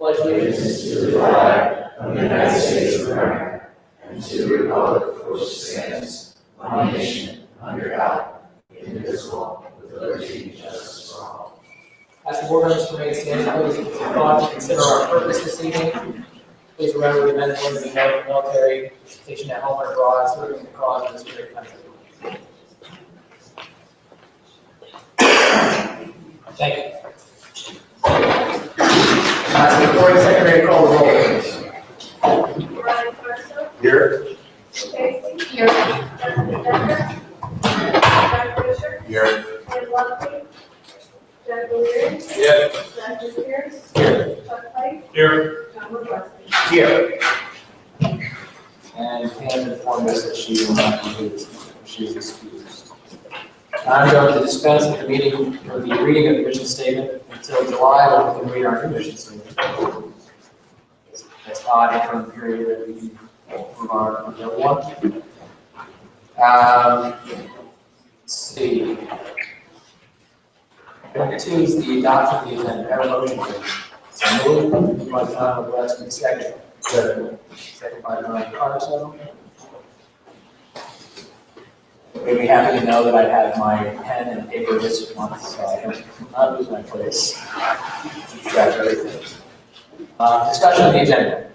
pledge allegiance to the flag of the United States of America and to the republic for which it stands, one nation, under God, indivisible, with liberty and justice for all. As the board members remain standing, please take a thought to consider our purpose this evening. Please remember the men and women of the American military, stationed at home or abroad, serving the cause of this great country. Thank you. Recording secretary, call the roll, please. Brian Carson. Here. Casey. Here. Justin Decker. Jack Fisher. Here. Ed Luckey. Jack O'Leary. Here. Matthew Pierce. Here. Chuck Light. Here. John McCluskey. Here. And Pam informed us that she will not be here. She is excused. I'm going to dispense with the reading of the mission statement until July, when we can read our new mission statement. That's odd interim period that we can move on to the other one. Let's see. Number 2 is the adoption of the agenda. Have a motion, please. So moved by Tom McCluskey, second. Second by Brian Carson. We'd be happy to know that I have my pen and paper this month, so I don't not lose my place. Got everything. Discussion of the agenda.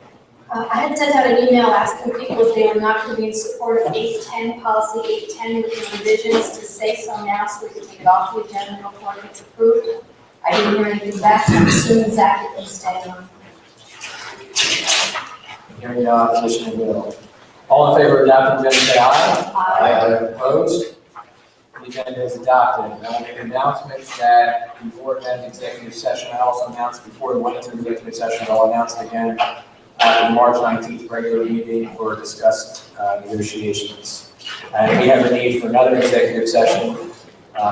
I had sent out an email asking people if they were not going to be in support of 810, policy 810, with the revisions to say so now so we can take it off the agenda before it gets approved. I didn't hear anything back, I'm assuming Zach can stay on. Hearing no opposition and will. All in favor of adopting the agenda, say aye. Aye. Opposed? The agenda is adopted. I will make an announcement that before the executive session, I also announced before we went into the executive session, I'll announce it again at the March 19th regular meeting for discussed negotiations. And we have a need for another executive session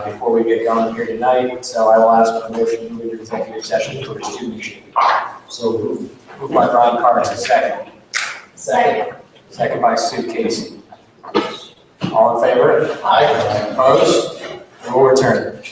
before we get going here tonight, so I will ask for a motion to move into executive session for its 2 meeting. So moved by Brian Carson, second. Second by Sue Casey. All in favor? Aye. Opposed? And we'll return.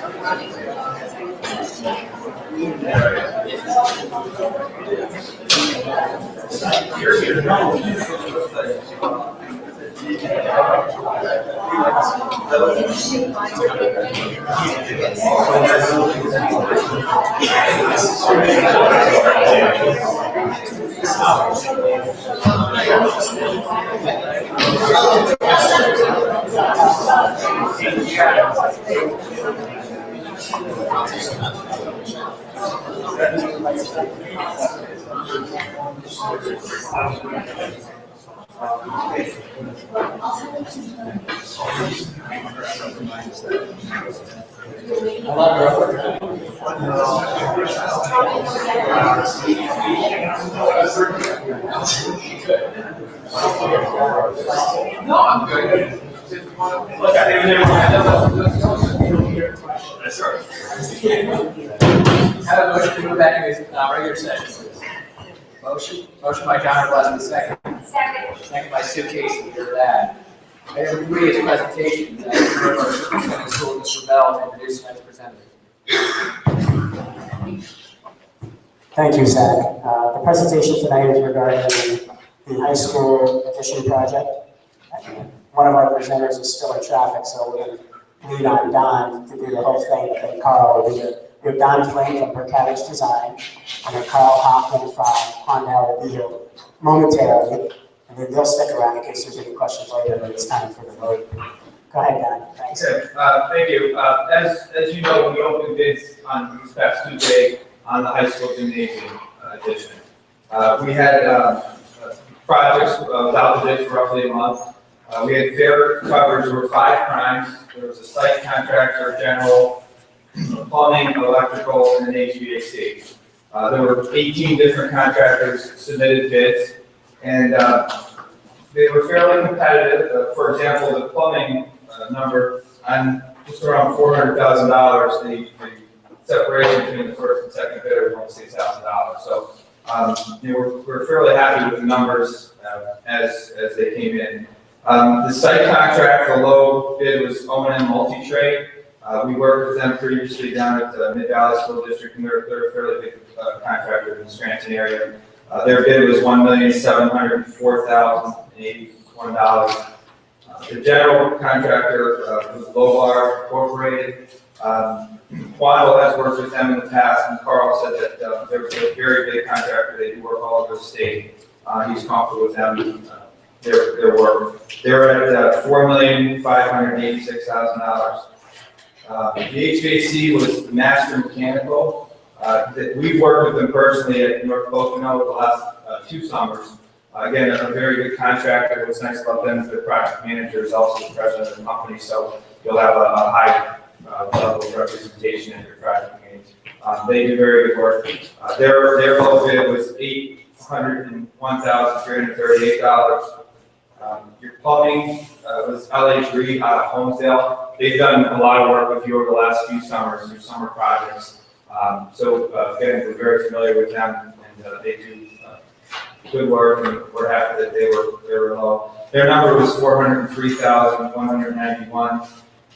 No, I'm good. Have a motion to move back into regular session. Motion by John Blaine, second. Second by Sue Casey, hear that. Item 3 is presentation. Superintendent School, Mr. Bell, to introduce tonight's presenter. Thank you, Zach. The presentation tonight is regarding the high school addition project. One of our presenters is still in traffic, so we're going to lean on Don to do the whole thing, and then Carl will do it. We have Don Flynn from Percatage Design, and then Carl Hoffman from Cornell will be here momentarily, and then they'll stick around in case there's any questions later, but it's time for the vote. Go ahead, Don. Thanks. Okay, thank you. As you know, we opened bids on this past Tuesday on the high school gymnasium addition. We had projects without the bid for roughly a month. We had fair coverage. There were 5 primes. There was a site contractor, general, plumbing, electrical, and an HVAC. There were 18 different contractors submitted bids, and they were fairly competitive. For example, the plumbing number on just around $400,000. The separation between the first and second bidder was only $6,000. So we're fairly happy with the numbers as they came in. The site contract, the low bid was O&M Multi-Trade. We worked with them previously down at the Mid-Valley School District, and they're a fairly big contractor in the Scranton area. Their bid was $1,704,081. The general contractor was Lobar Incorporated. Quanto has worked with them in the past, and Carl said that they're a very big contractor. They do work all over the state. He's comfortable with them, their work. They're at $4,586,000. The HVAC was Master Mechanical. We've worked with them personally at North Pocono the last 2 summers. Again, a very good contractor. What's nice about them is their project manager is also the president of the company, so you'll have a high level of representation in your project meetings. They do very good work. Their low bid was $801,338. Your plumbing was LH Reed out of Holmesdale. They've done a lot of work with you over the last few summers, your summer projects. Again, we're very familiar with them, and they do good work, and we're happy that they were low. Their number was $403,191.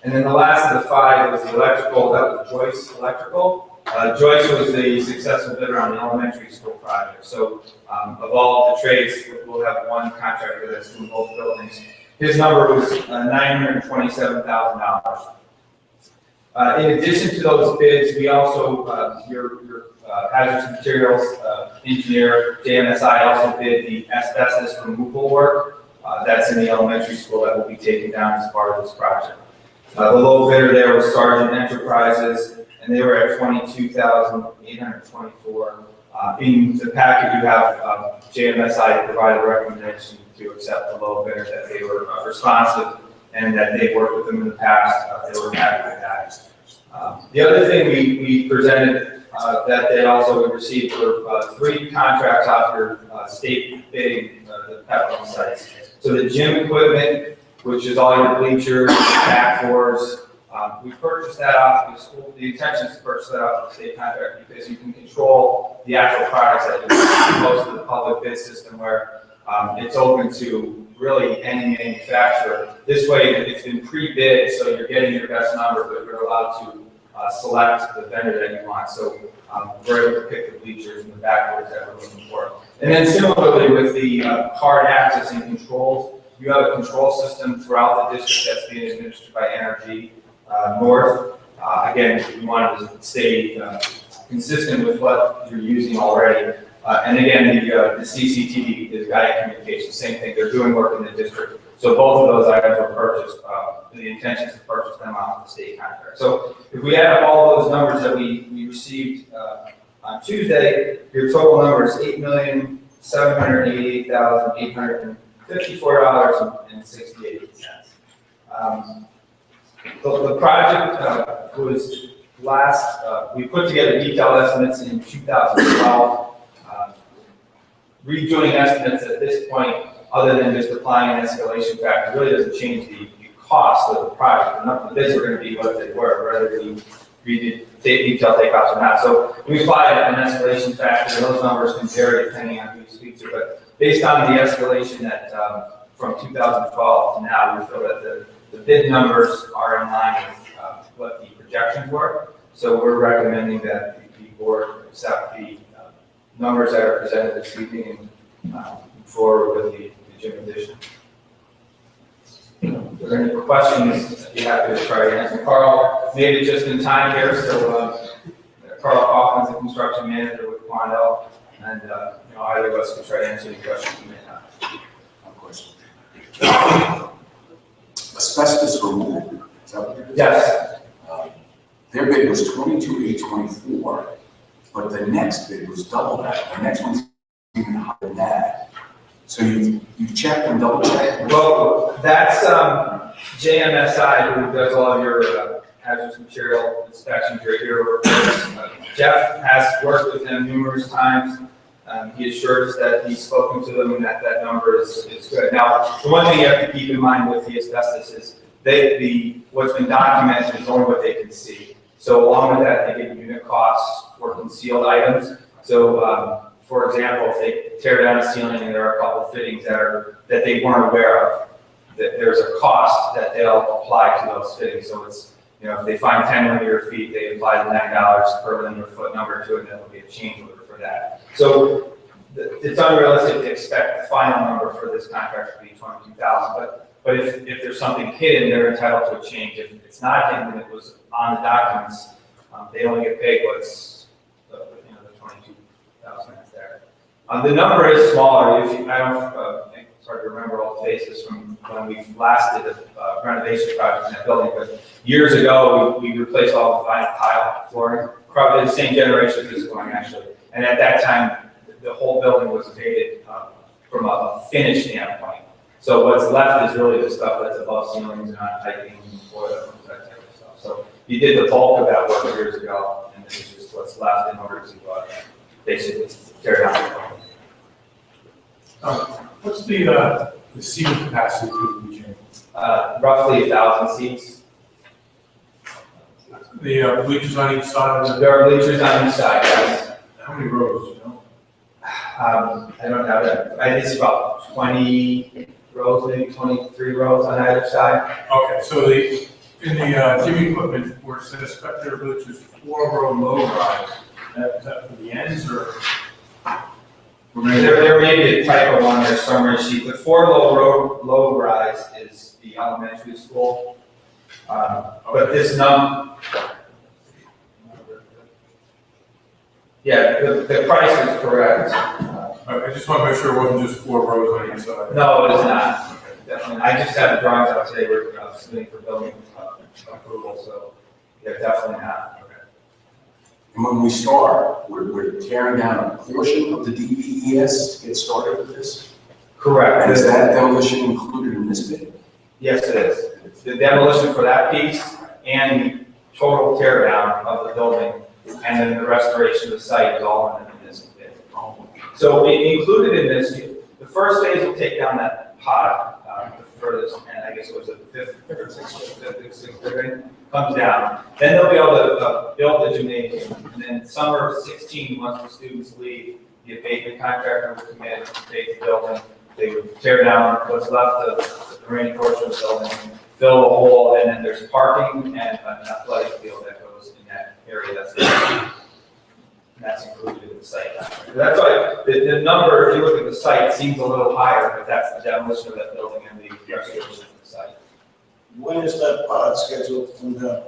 And then the last of the 5 was the electrical. That was Joyce Electrical. Joyce was the successful bidder on the elementary school project. So of all the trades, we'll have one contractor that's doing both buildings. His number was $927,000. In addition to those bids, we also, your hazardous materials engineer, JMSI, also bid the asbestos removal work. That's in the elementary school that will be taken down as part of this project. The low bidder there was Sargent Enterprises, and they were at $22,824. In the packet, you have JMSI provided a recommendation to accept the low bidder, that they were responsive and that they worked with them in the past. They were happy with that. The other thing we presented that they also received were 3 contracts out for state bidding the Peppermint sites. So the gym equipment, which is all your bleachers, backboards, we purchased that off the school. The intention is to purchase that off the state contract because you can control the actual products that you close to the public bid system where it's open to really any manufacturer. This way, it's been pre-bid, so you're getting your best number, but you're allowed to select the vendor that you want. So we're able to pick the bleachers and the backboards that we're looking for. And then similarly with the card access and controls, you have a control system throughout the district that's being administered by NRG North. Again, we wanted to stay consistent with what you're using already. And again, the CCTV is guided communication, same thing. They're doing work in the district. So both of those items were purchased. The intention is to purchase them off the state contract. So if we add up all those numbers that we received on Tuesday, your total number is $8,788,854.68. The project was last, we put together detailed estimates in 2012. Redoing estimates at this point, other than just applying an escalation factor, really doesn't change the cost of the project. The bids are going to be what they were, whether we redid detailed takeoffs or not. So we applied an escalation factor. Those numbers can vary depending on who you speak to, but based on the escalation that from 2012 to now, we feel that the bid numbers are in line with what the projections were. So we're recommending that the board accept the numbers that are presented this evening and move forward with the gym addition. If there are any questions, I'd be happy to try to answer. Carl made it just in time here, so Carl Kaufman's the construction manager with Quandel, and either of us can try to answer any questions you may have. One question. Asbestos removal, is that what it is? Yes. Their bid was $22,824, but the next bid was double that. The next one's even higher than that. So you've checked and double checked? Well, that's JMSI who does all of your hazardous material inspections, your reports. Jeff has worked with them numerous times. He assured us that he's spoken to them and that number is good. Now, the one thing you have to keep in mind with the asbestos is what's been documented is only what they can see. So along with that, they give unit costs for concealed items. So, for example, if they tear down a ceiling and there are a couple of fittings that they weren't aware of, that there's a cost that they'll apply to those fittings. So it's, if they find 10 linear feet, they apply the $9 per linear foot number to it, and that'll be a change order for that. So it's unrealistic to expect the final number for this contract to be $22,000, but if there's something hidden, they're entitled to a change. If it's not hidden and it was on the documents, they only get paid what's the 22,000 that's there. The number is smaller. It's hard to remember all the faces from when we last did a renovation project in that building, but years ago we replaced all the vinyl tile flooring, probably the same generation as this one actually. And at that time, the whole building was abated from a finish standpoint. So what's left is really the stuff that's above ceilings and on piping and boilers, that type of stuff. So you did the bulk of that work years ago, and this is just what's left in order to basically tear down the building. What's the seating capacity for the gym? Roughly 1,000 seats. The bleachers on each side of There are bleachers on each side, yes. how many rows, you know? I don't have that. I think it's about 20 rows, maybe 23 rows on either side. Okay, so in the gym equipment, where it says spectator bleachers, 4-row low rise, is that for the ends or? There may be a typo on their summary sheet. The 4-low rise is the elementary school. But this yeah, the price is correct. I just want to make sure it wasn't just 4 rows on each side. No, it is not. Definitely. I just have the drawings out today. We're submitting for building approval, so they're definitely not. And when we start, we're tearing down a portion of the DVES to get started with this? Correct. And is that demolition included in this bid? Yes, it is. The demolition for that piece and the total tear down of the building and then the restoration of the site is all in this bid. So included in this, the first phase will take down that pod, the furthest, and I guess it was the fifth or sixth grade, comes down. Then they'll be able to build the gymnasium. And then summer of 16, once the students leave, the abatement contractor will come in, abate the building. They would tear down what's left of the remaining portion of the building, fill the hole, and then there's parking and an athletic field that goes in area that's included in the site. That's why the number, if you look at the site, seems a little higher, but that's the demolition of that building and the restoration of the site. When is that pod scheduled to come down?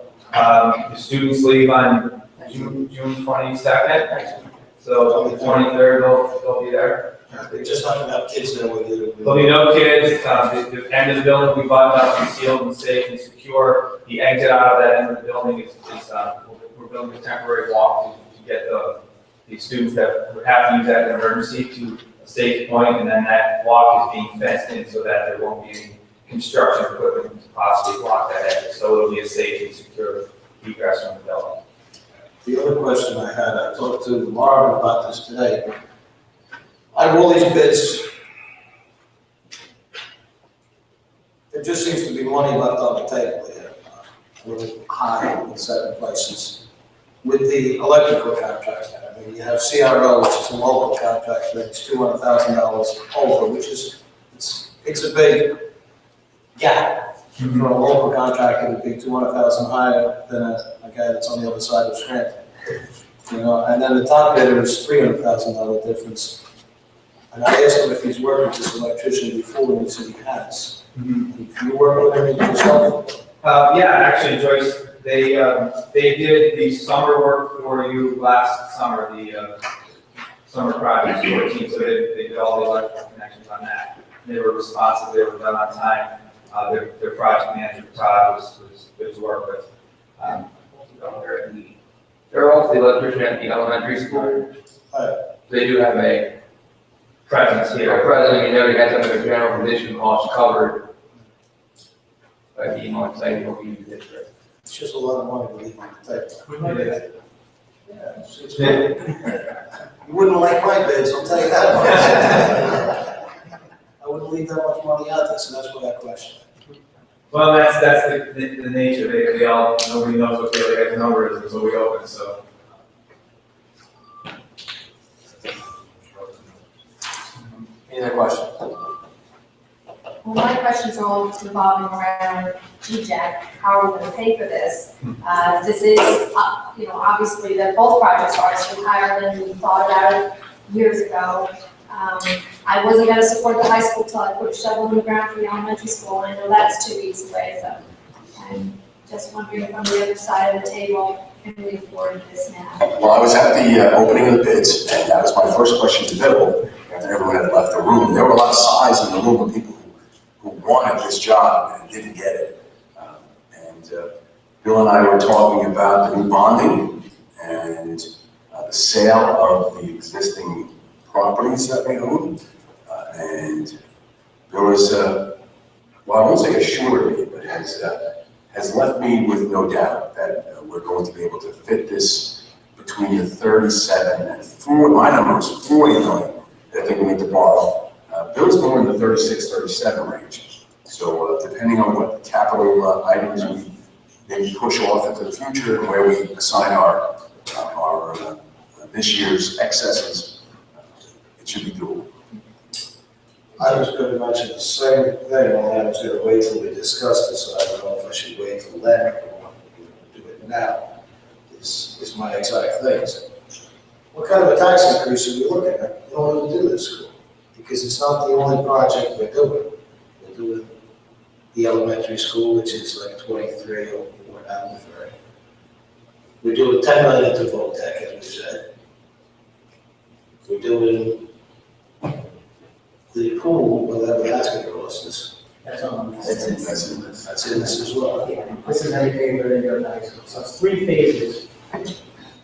The students leave on June 22nd, so the 23rd, they'll be there. They're just not gonna have kids there with you. There'll be no kids, the end of the building will be buttoned up and sealed and safe and secure. The exit out of that end of the building is we're building a temporary walk to get the students that would have to use that in an emergency to a safe point, and then that walk is being fenced in so that there won't be any construction equipment to possibly block that exit, so it'll be a safe and secure egress from the building. The other question I had, I talked to Marvin about this today. Out of all these bids, there just seems to be money left on the table here. A little high in certain places. With the electrical contract, I mean, you have CRO, which is a local contract, that's $200,000 over, which is, it's a big gap. For a local contractor to be 200,000 higher than a guy that's on the other side of Scranton. You know, and then the top bidder is $300,000 difference. And I asked him if he's worked with this electrician before, and he said he has. You work with him yourself? Yeah, actually, Joyce, they did the summer work for you last summer, the summer projects 14, so they did all the electrical connections on that. They were responsive, they were done on time. Their project manager, Todd, was good to work with. They're also the electrician at the elementary school. They do have a Presence here. present, you know, they got some of their general condition costs covered. But you know, it's like, what we use this for. It's just a lot of money to leave on the table. We might have- Yeah, it's You wouldn't like my bids, I'll tell you that much. I wouldn't leave that much money out there, so that's what I question. Well, that's the nature, they all, nobody knows what the other guy's number is until we open, so. Any other questions? Well, my questions are all revolving around GJAC, how are we gonna pay for this? This is, you know, obviously that both projects are actually higher than we thought about it years ago. I wasn't gonna support the high school till I put a shovel in the ground for the elementary school, and I know that's 2 weeks away, so I'm just wondering if on the other side of the table, can we afford this now? Well, I was at the opening of the bids, and that was my first question to Bill, after everyone had left the room. There were a lot of sighs in the room of people who wanted this job and didn't get it. Bill and I were talking about the new bonding and the sale of the existing properties that they own. And Bill is, well, I won't say assured me, but has left me with no doubt that we're going to be able to fit this between the 37 and 40, my number is 40 million that I think we need to borrow. Bill's more in the 36, 37 range. So depending on what capital items we maybe push off into the future and where we assign our this year's excesses, it should be doable. I was going to mention the same thing, only I was going to wait till we discussed this, so I don't know if I should wait till then or do it now. Is my exact thing. So, what kind of a tax increase are we looking at in order to do this school? Because it's not the only project we're doing. We're doing the elementary school, which is like 23 or down the 30. We're doing 10 million to Voltech, as we said. We're doing the pool, whatever that's going to cost us. That's on. That's in this. That's in this as well. Yeah, this is everything we're gonna go to high school. So it's 3 phases.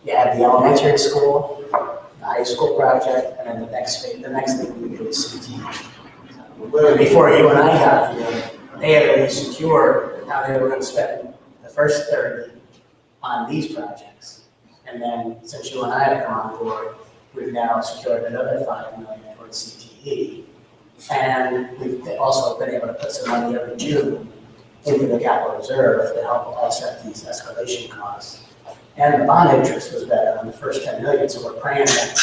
You have the elementary school, the high school project, and then the next phase, the next thing we do is CT. Before you and I got here, they had already secured how they were gonna spend the first 30 on these projects. And then since you and I have come on board, we've now secured another 5 million towards CTE. And we've also been able to put some money every June into the capital reserve to help offset these escalation costs. And the bond interest was better on the first 10 million, so we're praying that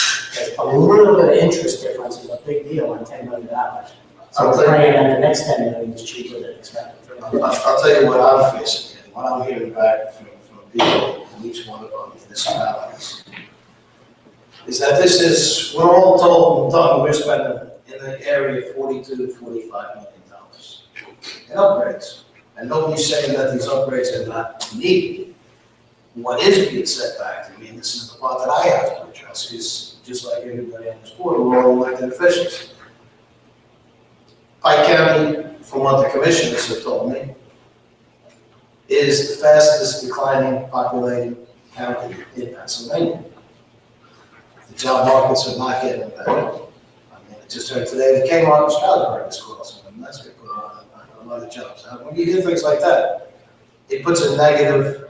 a little bit of interest difference is a big deal on $10 million. So we're praying that the next 10 million is cheaper than expected. I'll tell you what I'm facing, and what I'm hearing back from people in each one of our municipalities, is that this is, we're all told and done, we're spending in the area of $42 to $45 million in upgrades. And nobody's saying that these upgrades are not needed. What is being set back, I mean, this is the part that I have to address, is just like everybody on this board, we're all elected officials. Pike County, from what the commissioners have told me, is the fastest declining populated county in Pennsylvania. The job markets are not getting better. I mean, I just heard today that Kmart and Stroudsburg is closing, and that's going to put on a lot of jobs. Now, when you hear things like that, it puts a negative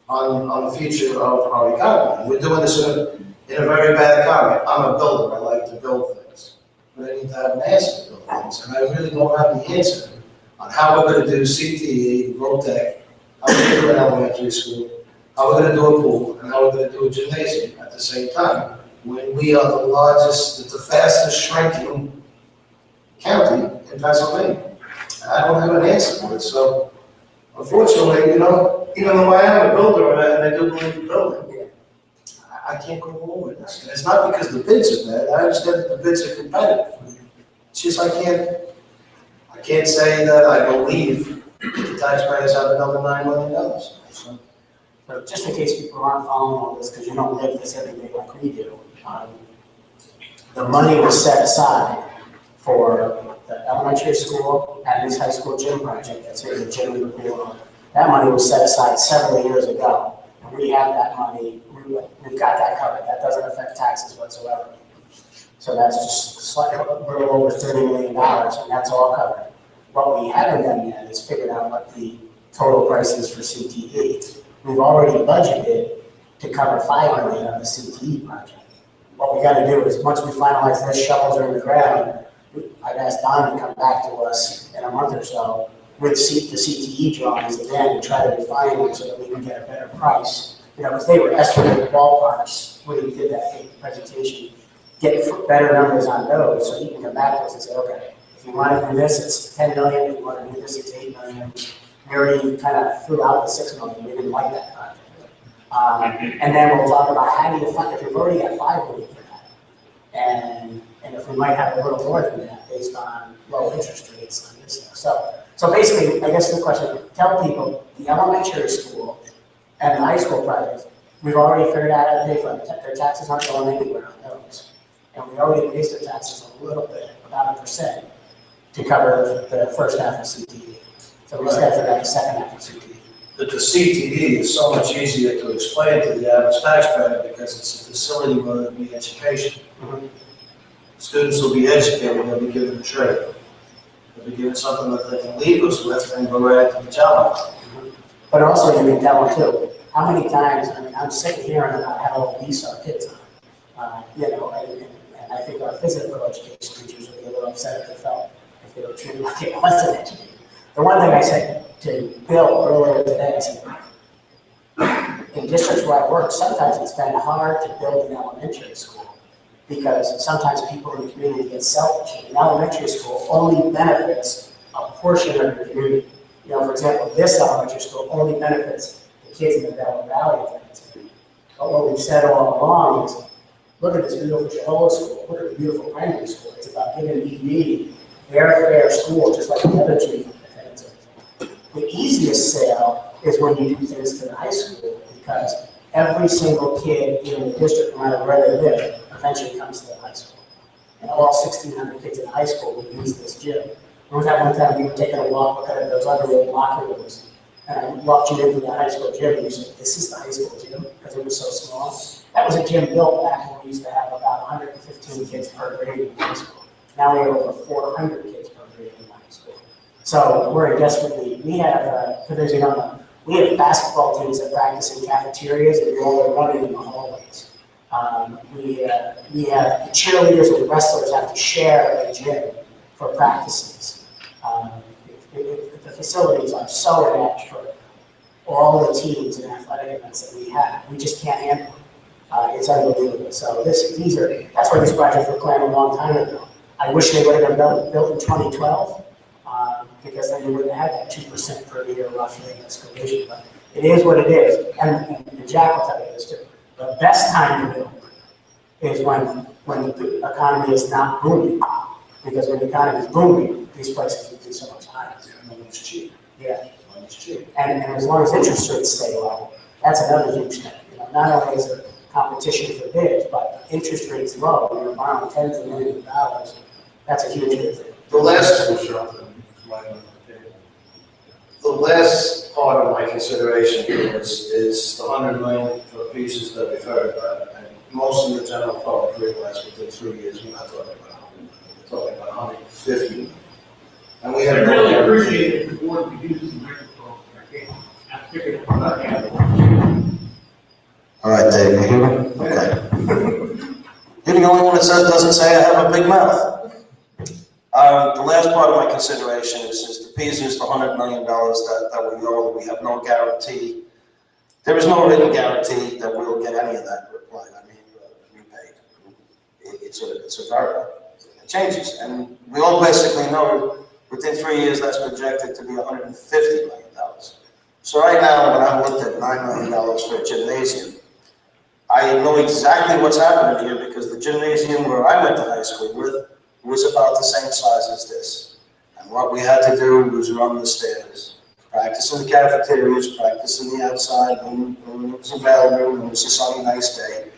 on the future of our economy. We're doing this in a very bad economy. I'm a builder, I like to build things, but I need to have an answer to build things, and I really don't have the answer on how we're going to do CTE, Rotec, how we're going to do an elementary school, how we're going to do a pool, and how we're going to do a gymnasium at the same time, when we are the largest, the fastest shrinking county in Pennsylvania. I don't have an answer for it, so unfortunately, you know, even though I am a builder and I do believe in building, I can't go along with this. And it's not because the bids are bad, I understand that the bids are competitive. It's just I can't say that I believe the taxpayers have another $9 million. So, But just in case people aren't following all this, because you don't live this every day like we do, the money was set aside for the elementary school and this high school gym project that's here, the gym we were doing. That money was set aside several years ago, and we have that money, we've got that covered. That doesn't affect taxes whatsoever. So that's just slightly, a little over $30 million, and that's all covered. What we haven't done yet is figured out what the total price is for CTE. We've already budgeted to cover $5 million of the CTE project. What we gotta do is, once we finalize this, shovels are in the ground, I've asked Don to come back to us in a month or so with the CTE drawings again, and try to refine them so that we can get a better price. You know, because they were estimated ballparks when we did that big presentation, get better numbers on those, so he can come back to us and say, okay, if you want to do this, it's 10 million, if you want to do this, it's 8 million. We already kind of threw out the 6 million, we didn't like that project. And then we'll talk about how do you fund, if we've already got 5 million for that, and if we might have a little more than that based on low interest rates on this stuff. So basically, I guess the question, tell people the elementary school and the high school projects, we've already figured out how to pay for them. Their taxes aren't going anywhere on those. And we already raised their taxes a little bit, about 1%, to cover the first half of CTE. So we just got to figure out the second half of CTE. But the CTE is so much easier to explain to the average taxpayer because it's a facility where there'll be education. Students will be educated, they'll be given a trade. They'll be given something that they can leave us with and go right to the job. But also you can tell them too, how many times, I mean, I'm sick of hearing about how obese our kids are. You know, and I think our physical education teachers would be a little upset if they felt, if they were treated like it wasn't educated. The one thing I said to Bill earlier today, I said, in districts where I work, sometimes it's been hard to build an elementary school because sometimes people in the community get selfish. An elementary school only benefits a portion of the community. You know, for example, this elementary school only benefits the kids in the Delaware Valley. But what we've said all along is, look at this beautiful Chipola school, look at the beautiful primary school. It's about giving ED their fair school, just like the other two. The easiest sale is when you do things to the high school, because every single kid in the district, no matter where they live, eventually comes to the high school. And all 1,600 kids in high school would use this gym. Remember that one time we were taking a walk, looking at those underrated locker rooms, and I walked you into the high school gym, and you said, this is the high school gym, because it was so small. That was a gym built back when we used to have about 115 kids per grade in high school. Now we have over 400 kids per grade in high school. So we're in desperate need. We have, for those who don't know, we have basketball teams that practice in cafeterias and roll running in the hallways. We have the cheerleaders and wrestlers have to share a gym for practices. The facilities are so inept for all the teams and athletic events that we have. We just can't handle it. It's unbelievable. So that's why these projects were planned a long time ago. I wish they would have been built in 2012, because then you wouldn't have had that 2% per year roughly in escalation. But It is what it is, and Jack will tell you this too. The best time to build is when the economy is not booming, because when the economy is booming, these prices will be so much higher. Money is cheap. Yeah, Money is cheap. and as long as interest rates stay low, that's another huge thing. You know, not only is there competition for bids, but interest rates low, you're borrowing tens of millions of dollars, that's a huge thing. The last part of my consideration here is the 100 million for pieces that we've heard about. And most of the general public realize within 3 years, we're not talking about 100 million, we're talking about 150 million. And we I have. really appreciate it, the board could use the microphone. I'm picking up on that. All right, Dave, you hear me? Okay. You're the only one that doesn't say I have a big mouth. The last part of my consideration is the P's used the $100 million that we know that we have no guarantee. There is no written guarantee that we'll get any of that repaid. It's a variable. It changes, and we all basically know within 3 years that's projected to be $150 million. So right now, when I looked at $9 million for a gymnasium, I know exactly what's happening here because the gymnasium where I went to high school with was about the same size as this. And what we had to do was run the stairs, practice in the cafeterias, practice in the outside when it was available, when it was a sunny, nice day.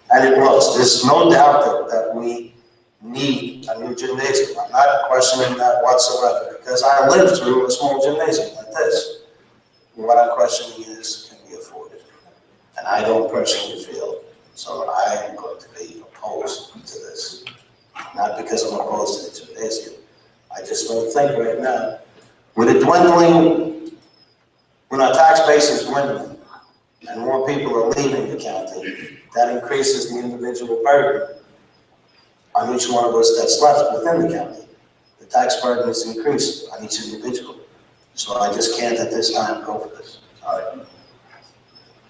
And it was. There's no doubt that we need a new gymnasium. I'm not questioning that whatsoever because I lived through a small gymnasium like this. What I'm questioning is, can we afford it? And I don't personally feel, so I am going to be opposed to this. Not because I'm opposed to the gymnasium. I just don't think right now, with it dwindling, when our tax base is dwindling and more people are leaving the county, that increases the individual burden on each one of us that's left within the county. The tax burden is increased on each individual. So I just can't at this time go for this. All right.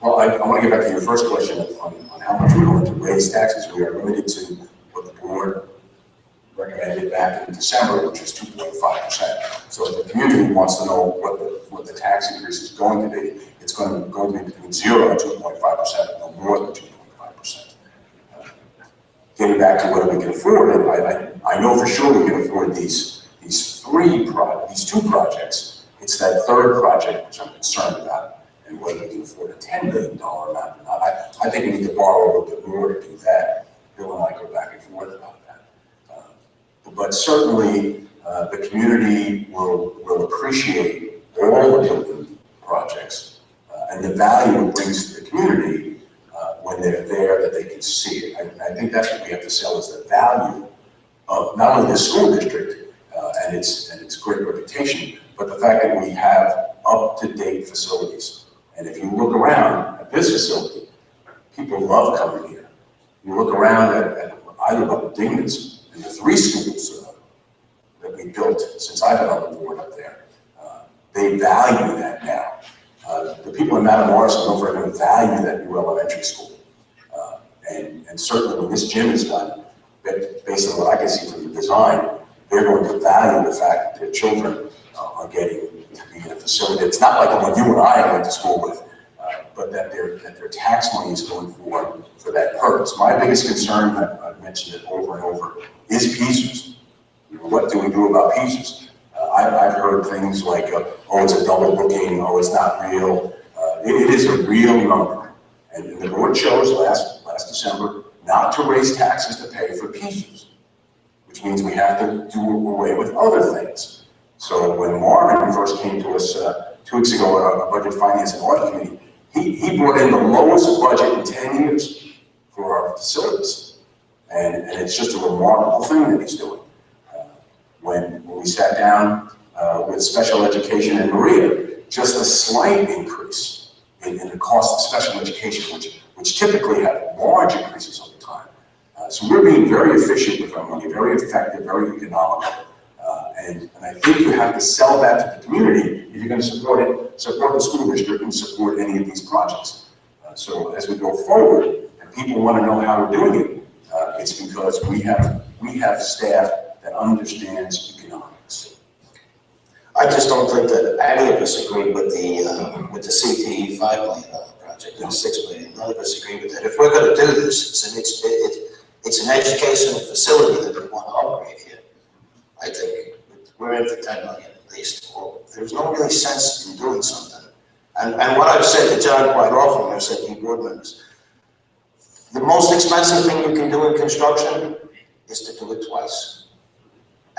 Well, I want to get back to your first question on how much we're going to raise taxes. We are limited to what the board recommended back in December, which is 2.5%. So if the community wants to know what the tax increase is going to be, it's going to be between 0 and 2.5%, no more than 2.5%. Getting back to whether we can afford it, I know for sure we can afford these two projects. It's that third project which I'm concerned about, and whether we can afford a $10 million amount or not. I think we need to borrow a little bit more to do that. Bill and I go back and forth about that. But certainly, the community will appreciate all the building projects and the value it brings to the community when they're there, that they can see it. I think that's what we have to sell, is the value of not only the school district and its great reputation, but the fact that we have up-to-date facilities. And if you look around at this facility, people love coming here. You look around at I live up at Dingman's, and the 3 schools that we built since I've been on the board up there, they value that now. The people in Matamoros and Milford are going to value that new elementary school. And certainly when this gym is done, based on what I can see from the design, they're going to value the fact that their children are getting to be in a facility. It's not like the one you and I went to school with, but that their tax money is going for that purpose. My biggest concern, I've mentioned it over and over, is Pizzas. What do we do about Pizzas? I've heard things like, oh, it's a double booking, oh, it's not real. It is a real number. And the board chose last December not to raise taxes to pay for Pizzas, which means we have to do away with other things. So when Marvin first came to us 2 weeks ago at our Budget Finance and Audit Committee, he brought in the lowest budget in 10 years for our facilities. And it's just a remarkable thing that he's doing. When we sat down with special education in Maria, just a slight increase in the cost of special education, which typically have large increases over time. So we're being very efficient with our money, very effective, very economical. And I think you have to sell that to the community if you're going to support the school district and support any of these projects. So as we go forward, and people want to know how we're doing it, it's because we have staff that understands economics. I just don't think that any of us agree with the CTE $5 million project, or $6 million. None of us agree with that. If we're gonna do this, it's an educational facility that we want to upgrade here. I think we're in for 10 million at least. Well, there's no really sense in doing something. And what I've said to John quite often, and I've said to you board members, the most expensive thing you can do in construction is to do it twice.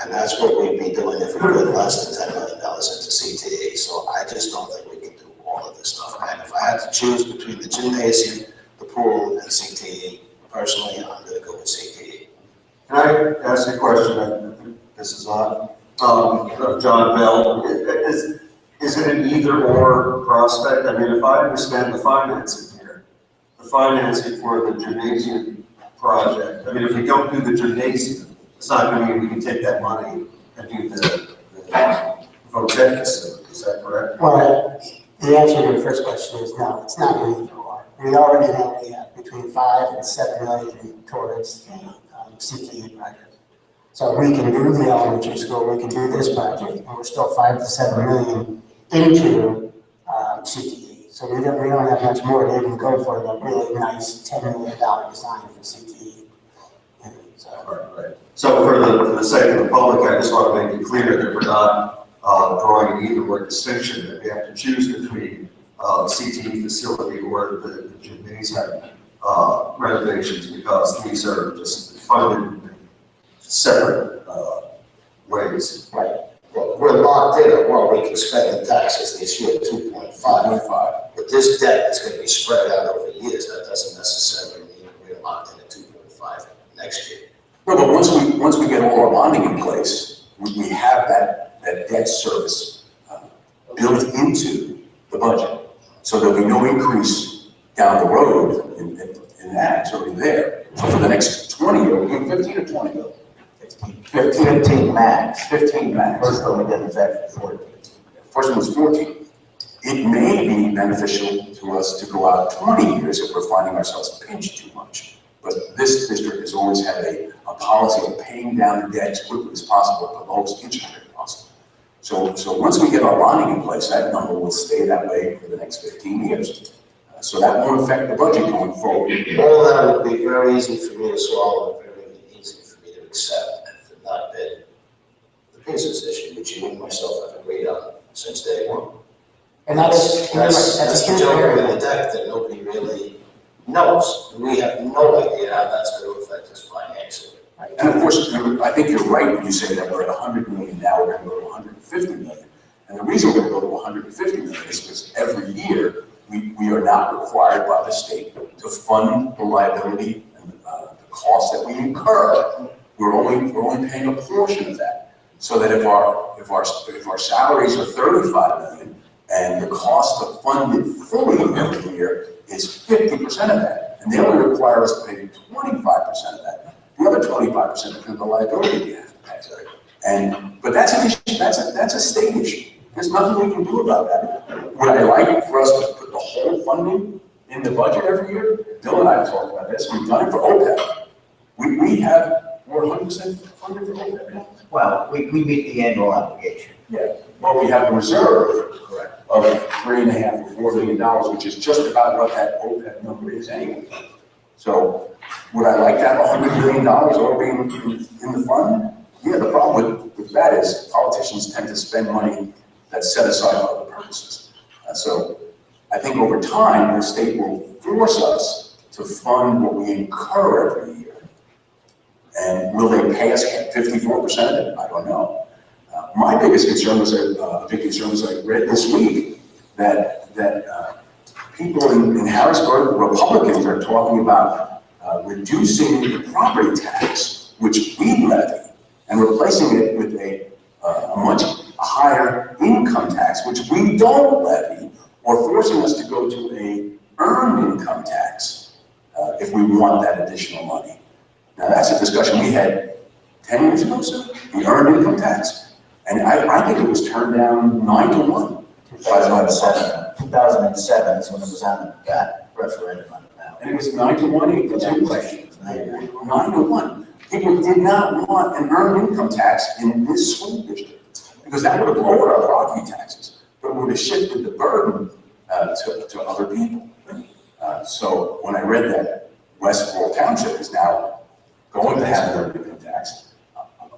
And that's what we'd be doing if we put less than $10 million into CTE. So I just don't think we can do all of this stuff. And if I had to choose between the gymnasium, the pool, and CTE, personally, I'm gonna go with CTE. Can I ask a question? This is on, of John Bell. Is it an either or prospect? I mean, if I understand the financing here, the financing for the gymnasium project, I mean, if we don't do the gymnasium, it's not gonna mean we can take that money and do the VOTEC facility, is that correct? Well, the answer to your first question is no, it's not an either or. We already know we have between 5 and 7 million towards the CTE project. So we can do the elementary school, we can do this project, and we're still 5 to 7 million into CTE. So we don't have much more to even go for the really nice $10 million design for CTE. And so, Right. So for the sake of the public, I just want to make it clear that we're not drawing an either or distinction, that we have to choose between CTE facility or the gymnasium renovations, because these are just funded in separate ways. Right. Well, we're locked in, well, we can spend the taxes this year, 2.5. But this debt is gonna be spread out over years. That doesn't necessarily mean we're locked in at 2.5 next year. No, but once we get all our bonding in place, we have that debt service built into the budget. So there'll be no increase down the road in that, it's already there. So for the next 20 years, we're 15 or 20 years? 15 max. 15 max. First one we did was actually 14. First one was 14. It may be beneficial to us to go out 20 years if we're finding ourselves pinched too much. But this district has always had a policy of paying down the debt as quickly as possible at the lowest interest rate possible. So once we get our bonding in place, that number will stay that way for the next 15 years. So that won't affect the budget going forward. All that would be very easy for me to swallow, and very easy for me to accept, if it not been the business issue, which you and myself have agreed on since day one. and that's the joke in the deck that nobody really knows. We have no idea how that's going to affect us financially. And of course, I think you're right when you say that we're at 100 million now, we're going to go to 150 million. And the reason we're going to go to 150 million is because every year we are not required by the state to fund the liability and the costs that we incur. We're only paying a portion of that. So that if our salaries are 35 million and the cost to fund it fully every year is 50% of that, and they only require us to pay 25% of that. The other 25% depends on the liability we have to pay. But that's an issue, that's a state issue. There's nothing we can do about that. Would I like for us to put the whole funding in the budget every year? Bill and I have talked about this. We've done it for OPEB. We have more 100% funded for OPEB now. Well, we meet the annual obligation. Yeah, well, we have a reserve, correct, of $3.5 or $4 million, which is just about what that OPEB number is anyway. So would I like to have $100 million already in the fund? Yeah, the problem with that is politicians tend to spend money that's set aside for other purposes. So I think over time, the state will force us to fund what we incur every year. And will they pay us 54% of it? I don't know. My biggest concern was I read this week that people in Harrisburg, Republicans, are talking about reducing the property tax, which we levy, and replacing it with a much higher income tax, which we don't levy, or forcing us to go to a earned income tax if we want that additional money. Now, that's a discussion we had 10 years ago, sir, the earned income tax. And I think it was turned down 9-1. 2007 is when it was on that referendum on it now. And it was 9-1, 8-2 questions. 9-1. People did not want an earned income tax in this school district. because that would have lowered our property taxes, but would have shifted the burden to other people. So when I read that Westport Township is now going to have their income tax,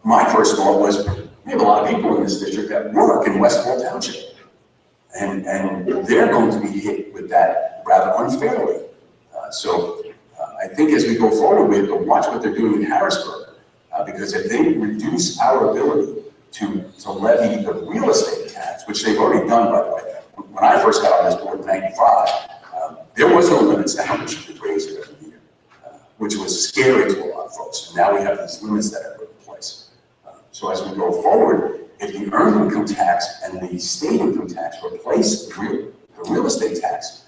my first thought was, we have a lot of people in this district that work in Westport Township. And they're going to be hit with that rather unfairly. I think as we go forward, we have to watch what they're doing in Harrisburg, because if they reduce our ability to levy the real estate tax, which they've already done, by the way. When I first got on this board in '95, there was no limits to how much you could raise it every year, which was scary to a lot of folks. And now we have these limits that are put in place. So as we go forward, if the earned income tax and the state income tax replace the real estate tax,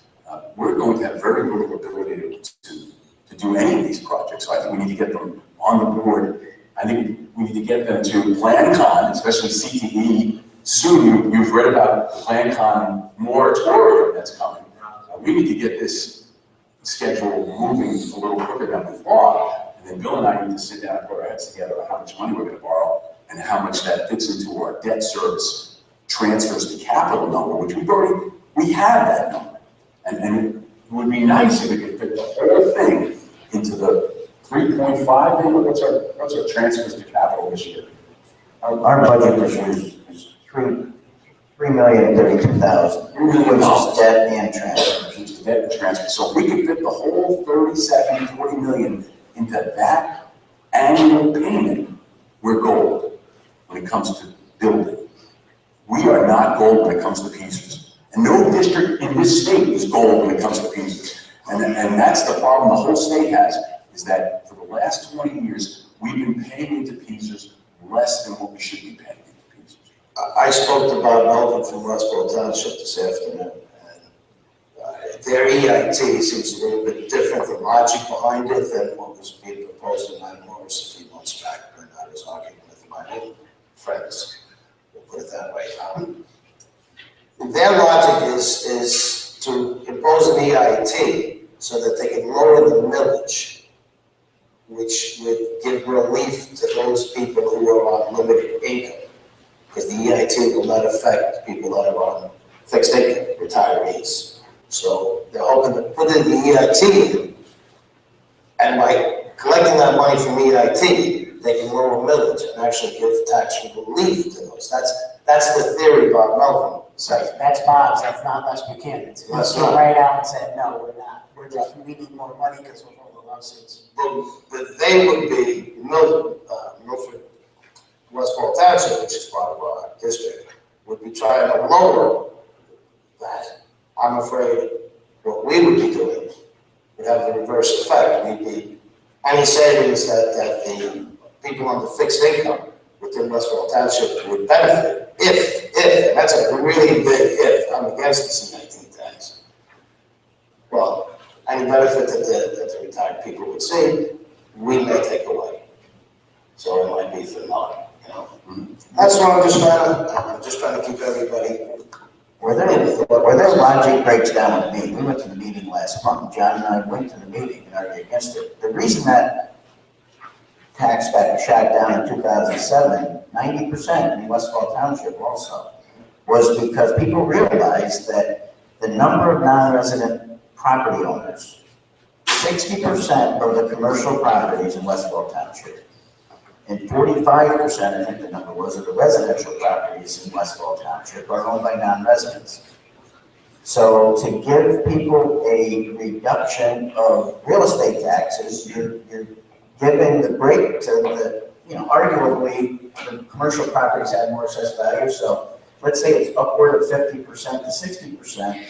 we're going to have very little ability to do any of these projects. So I think we need to get them on the board. I think we need to get them to PlanCon, especially CTE. Soon, you've read about the PlanCon moratorium that's coming. We need to get this schedule moving a little quicker than we thought. And then Bill and I need to sit down and put our heads together on how much money we're going to borrow and how much that fits into our debt service transfers to capital number, which we have that number. And it would be nice if we could fit the whole thing into the 3.5 million. What's our transfers to capital this year? Our budget this year is $3,032,000. Which is debt and transfers. Which is debt and transfer. So if we could fit the whole 40 million into that annual payment, we're gold when it comes to building. We are not gold when it comes to pieces. And no district in this state is gold when it comes to pieces. And that's the problem the whole state has, is that for the last 20 years, we've been paying into pieces less than what we should be paying into pieces. I spoke to Bob Melvin from Westport Township this afternoon, and their EIT seems a little bit different, the logic behind it than what was being proposed in Mount Morris a few months back when I was arguing with my old friends, we'll put it that way. Their logic is to impose an EIT so that they can lower the millage, which would give relief to those people who are on limited income, because the EIT will not affect people that are on fixed income, retirees. So they're hoping to put in the EIT, and by collecting that money from EIT, they can lower millage and actually give tax relief to those. That's the theory Bob Melvin says. That's Bob's, that's not Les Buchanan's. That's He not. right out and said, no, we're not. We need more money because of all the lawsuits. But they would be, Milford, Westport Township, which is part of our district, would be trying to lower that. I'm afraid what we would be doing would have the reverse effect. We'd be, any savings that the people on the fixed income within Westport Township would benefit if, and that's a really big if, I'm against the C-19 tax. Well, any benefit that the retired people would see, we may take away. So it might be for naught, you know. That's what I'm just trying to keep everybody. Where their logic breaks down with me, we went to the meeting last month, John and I went to the meeting and argued against it. The reason that tax got shot down in 2007, 90% in Westfall Township also, was because people realized that the number of non-resident property owners, 60% of the commercial properties in Westfall Township, and 45%, I think the number was, of the residential properties in Westfall Township are owned by non-residents. So to give people a reduction of real estate taxes, you're giving the break to the, arguably the commercial properties have more assessed value. So let's say it's upward of 50% to 60%.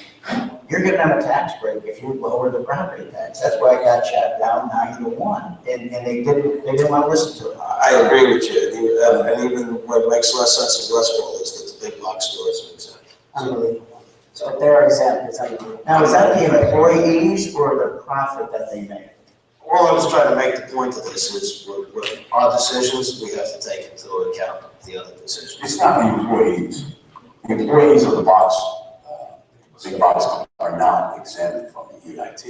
You're giving them a tax break if you lower the property tax. That's why it got shut down 9-1, and they didn't want to listen to it. I agree with you, and even what makes less sense in Westport is that the big box stores are exempt. Unbelievable. So they're exempt, it's unbelievable. Now, is that the employees or the profit that they make? All I was trying to make the point of this is, with our decisions, we have to take into account the other decisions. It's not the employees. The employees of the box, big box are not exempt from the EIT.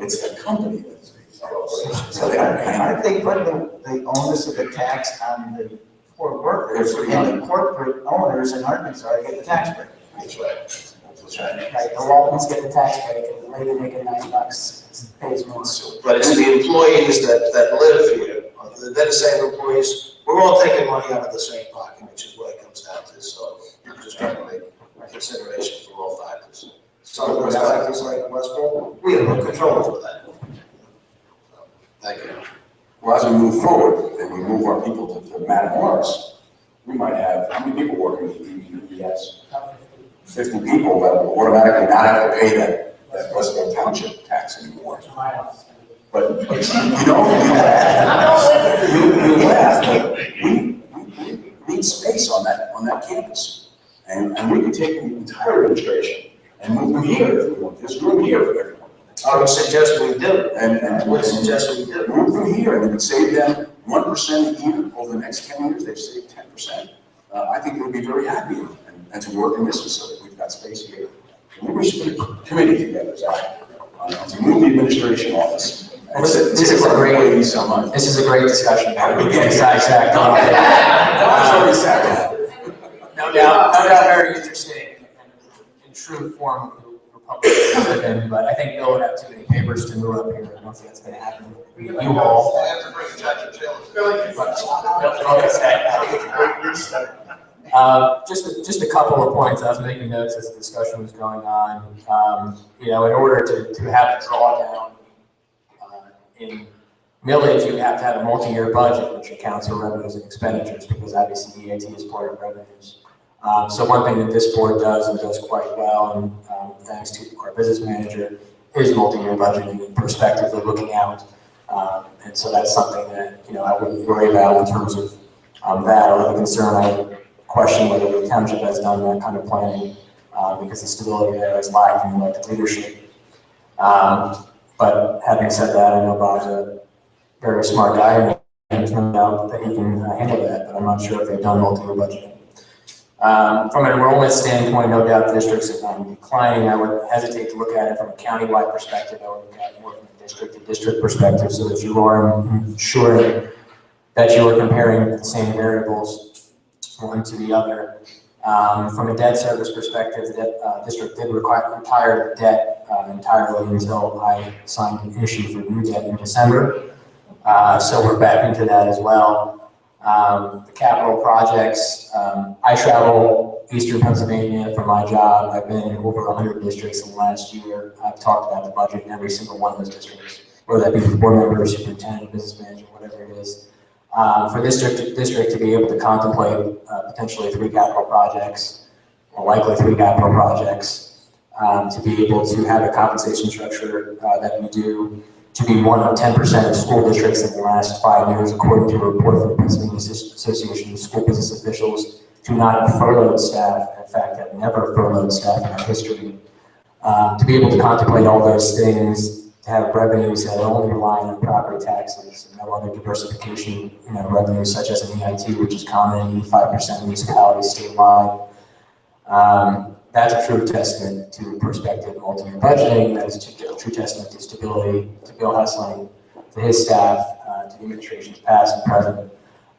It's the company that's exempt. So they don't pay. Aren't they putting the onus of the tax on the poor workers and the corporate owners in Arkansas get the tax break. That's right. That's right. Right, the Waltons get the tax break, and the lady making $9 pays more. But it's the employees that live here, they're the same employees, we're all taking money out of the same pocket, which is what it comes down to, so I'm just trying to make consideration for all factors. Some of us factors like Westbrook, we have no control over that. So, thank you. Well, as we move forward, and we move our people to Matamoros, we might have, how many people working with UPS? 50 people that will automatically not have to pay that Westbrook Township tax anymore. But, you know, you laugh, but we need space on that campus. And we can take the entire administration and move them here if we want. There's room here for everyone. I would suggest we do. And would suggest we do. move them here, and it would save them 1% a year over the next 10 years. They've saved 10%. I think they'll be very happy and to work in this facility. We've got space here. Maybe we should put a committee together, Zach, to move the administration office. This is a great, so much. this is a great discussion. Exactly. No doubt very interesting and true form of the Republic we live in, but I think Bill would have too many papers to move up here. I don't think that's going to happen. You all. I have to bring Dr. Just a couple of points. I was making notes as the discussion was going on. In order to have a drawdown in millage, you have to have a multi-year budget which accounts for revenues and expenditures, because obviously the EAT is part of revenues. So one thing that this board does and does quite well, and thanks to our business manager, is multi-year budgeting and prospectively looking out. And so that's something that I wouldn't worry about in terms of that, or the concern. I would question whether the township has done that kind of planning because the stability there is lacking in elected leadership. But having said that, I know Bob's a very smart guy, and there's no doubt that he can handle that, but I'm not sure if they've done multi-year budgeting. From an enrollment standpoint, no doubt districts are declining. I would hesitate to look at it from a countywide perspective. I would look at it more from a district-to-district perspective, so that you are ensuring that you are comparing the same variables one to the other. From a debt service perspective, the district did retire debt entirely until I signed an issue for new debt in December. So we're back into that as well. The capital projects, I travel Eastern Pennsylvania for my job. I've been in over 100 districts in the last year. I've talked about the budget in every single one of those districts, whether that be the board member, superintendent, business manager, whatever it is. For this district to be able to contemplate potentially 3 capital projects, or likely 3 capital projects, to be able to have a compensation structure that we do, to be one of 10% of school districts in the last 5 years, according to a report from the Pennsylvania Association of School Business Officials, to not have furloughed staff, in fact, have never furloughed staff in our history. To be able to contemplate all those things, to have revenues that are only relying on property taxes and no other diversification, revenues such as an EIT, which is common in 85% of municipalities statewide. That's a true testament to prospective multi-year budgeting. That is a true testament to stability, to Bill Hessling, to his staff, to the administration's past and present,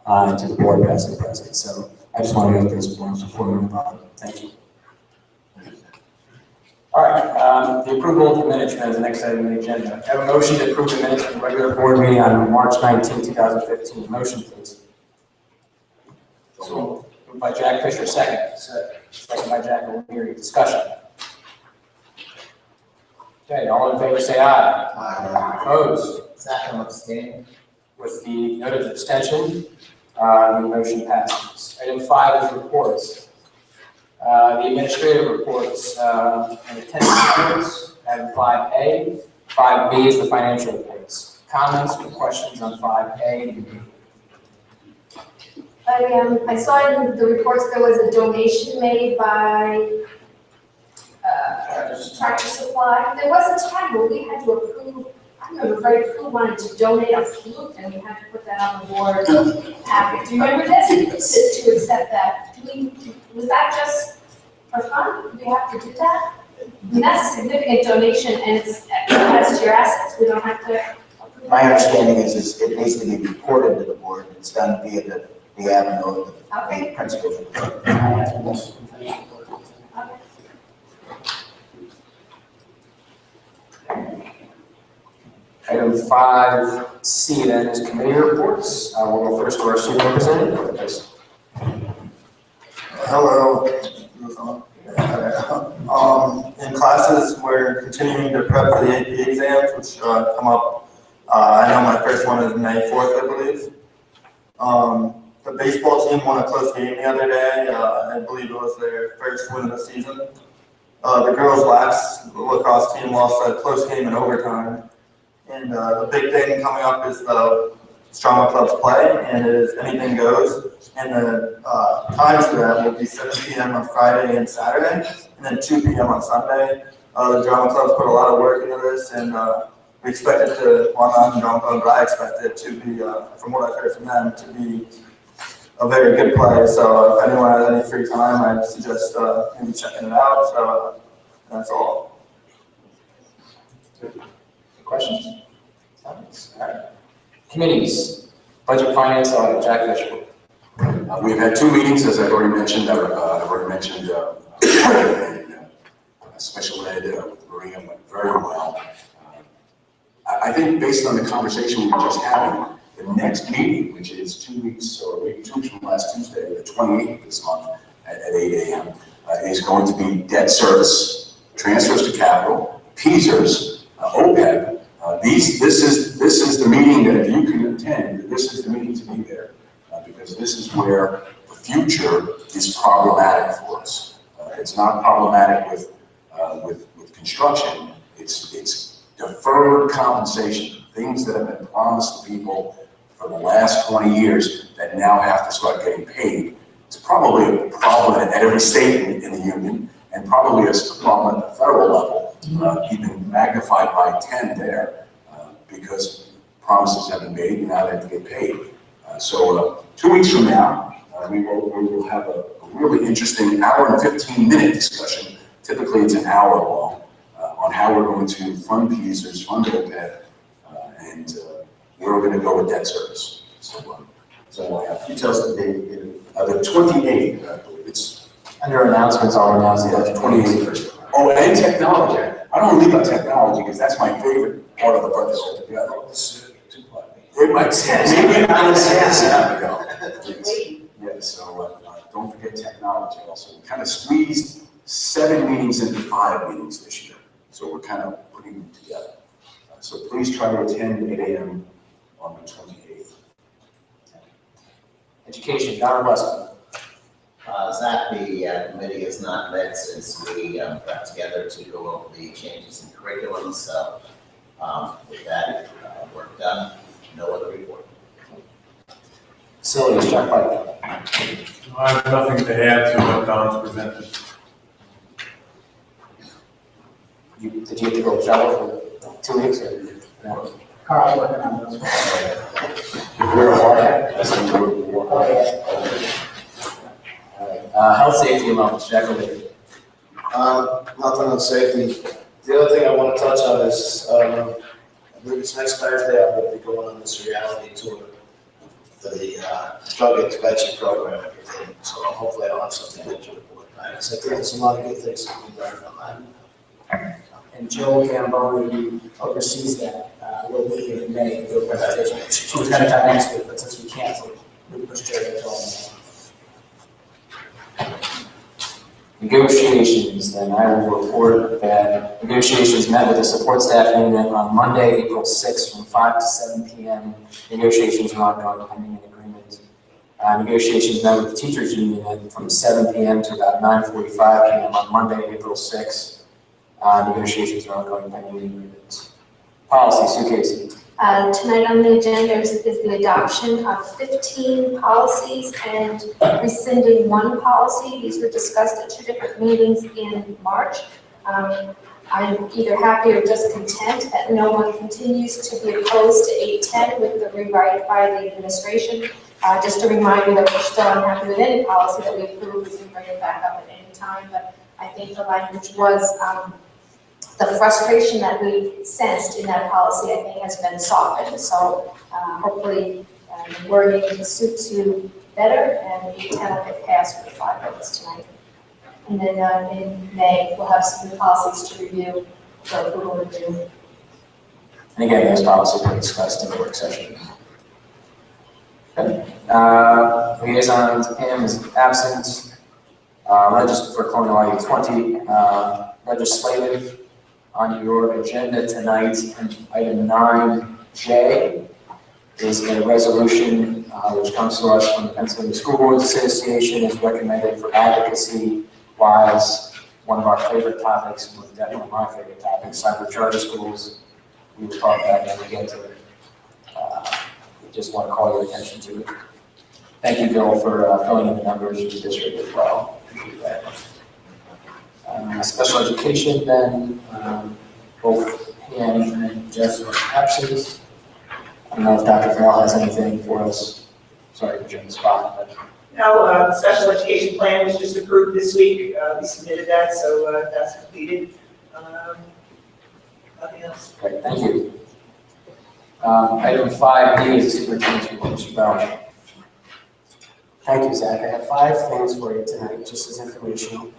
and to the board past and present. So I just want to make those points before we move on. Thank you. All right, the approval of the minutes is the next item on the agenda. I have a motion to approve the minutes from the regular board meeting on March 19, 2015. Motion, please. So, moved by Jack Fisher, second. Second by Jack O'Leary. Discussion. Okay, all in favor say aye. Aye. Opposed? Second abstain. With the noted abstention, the motion passes. Item 5 is reports. The administrative reports and attendance reports, item 5A. 5B is the financial reports. Comments or questions on 5A and B? I saw in the reports there was a donation made by Tractor Supply. There was a time where we had to approve, I remember Fred Crew wanted to donate a flute and we had to put that on the board packet. Do you remember this? To accept that. Was that just for fun? Do we have to do that? I mean, that's a significant donation and it's adds to your assets. We don't have to approve. My understanding is it needs to be reported to the board. It's done via the the avenue of Okay. the principals. I have to miss some financial reports. Item 5C then is committee reports. We'll go first to our student representative, please. Hello. In classes, we're continuing to prep for the AP exams, which come up. I know my first one is May 4th, I believe. The baseball team won a close game the other day. I believe it was their first win of the season. The girls' lacrosse team lost a close game in overtime. And the big thing coming up is the Strongman Club's play, and it is anything goes. And the times for that will be 7 p.m. on Friday and Saturday, and then 2 p.m. on Sunday. The Drama Club's put a lot of work into this, and we expect it to, well, not the Drama Club, but I expect it to be, from what I've heard from them, to be a very good play. So if anyone has any free time, I'd suggest maybe checking it out. So that's all. Questions? All right. Committees, budget, finance, audit, Jack Fisher. We've had 2 meetings, as I've already mentioned. I've already mentioned special ed with Maria went very well. I think based on the conversation we were just having, the next meeting, which is 2 weeks or maybe 2 weeks from last Tuesday, the 28th this month at 8 a.m., is going to be debt service, transfers to capital, PSERS, OPEB. This is the meeting that if you can attend, this is the meeting to be there, because this is where the future is problematic for us. It's not problematic with construction. It's deferred compensation, things that have been promised to people for the last 20 years that now have to start getting paid. It's probably a problem at every state in the union, and probably a problem at the federal level, even magnified by 10 there, because promises have been made and now they have to get paid. So 2 weeks from now, we will have a really interesting hour and 15-minute discussion. Typically, it's an hour long, on how we're going to fund PSERS, fund OPEB, and where we're going to go with debt service. So I have details of the date. The 28th, I believe it's. Under announcements, I'll announce the 28th. Oh, and technology. I don't want to leave out technology because that's my favorite part of the budget altogether. It might maybe not yeah, so don't forget technology also. We kind of squeezed 7 meetings into 5 meetings this year. So we're kind of putting them together. So please try to attend 8 a.m. on the 28th. Education, Dr. Weston. Zach, the committee has not met since we got together to go over the changes in curriculum. So with that work done, no other report. Facilities, Jack White. I have nothing to add to what Don's presented. Did you have to go shower for 2 weeks or no? Carl, working on those. We're health, safety, and wellness, Jack O'Leary. Nothing on safety. The other thing I want to touch on is, I believe it's next Thursday, I'm going to be going on this reality tour for the drug intervention program. So hopefully I'll have something good to report back. So I think there's a lot of good things to be learned on that. And Jill Gamboni, who oversees that, will be here in May to do a presentation. She was going to come next week, but since we canceled, we pushed her until Negotiations, then I will report that negotiations met with the support staff union on Monday, April 6th from 5 to 7 p.m. Negotiations are ongoing pending an agreement. Negotiations met with the teachers union from 7 p.m. to about 9:45 p.m. on Monday, April 6th. Negotiations are ongoing pending an agreement. Policy, Sue Casey. Tonight on the agenda is the adoption of 15 policies and rescinding 1 policy. These were discussed at 2 different meetings in March. I'm either happy or just content that no one continues to be opposed to 810 with the rewrite by the administration. Just a reminder that we're still unhappy with any policy that we approve. We can bring it back up at any time, but I think the language was the frustration that we sensed in that policy, I think, has been softened. So hopefully the wording is suit to better, and 810 will get passed with 5 votes tonight. And then in May, we'll have some new policies to review for approval in June. And again, those policies were discussed in the work session. Okay. Liaison to Pam is absent. For calling item 20, legislative on your agenda tonight, and item 9J is a resolution which comes to us from the Pennsylvania School Boards Association, is recommended for advocacy wise. One of our favorite topics, definitely my favorite topic, cyber charter schools. We will talk about that when we get to it. We just want to call your attention to it. Thank you, Bill, for filling in the numbers for the district as well. Appreciate that. Special education, then, both Pam and Jess are absent. I don't know if Dr. Farrell has anything for us. Sorry to put you on the spot, but. No, the special education plan was just approved this week. We submitted that, so that's completed. Nothing else. Great, thank you. Item 5D is superintendent's report, Mr. Bowden. Thank you, Zach. I have 5 things for you tonight, just as informational.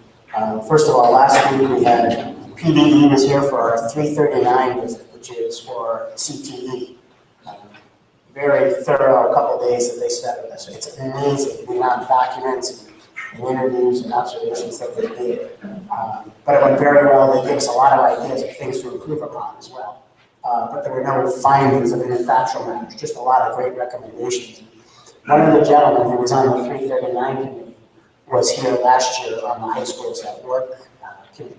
First of all, last week we had PDE was here for our 339 visit, which is for CTE. Very thorough couple days that they spent with us. It's amazing the amount of documents and interviews and observations that they did. But it went very well. They gave us a lot of ideas of things to improve upon as well. But there were no findings of any factual matters, just a lot of great recommendations. One of the gentlemen who was on the 339 committee was here last year on the high schools at work committee.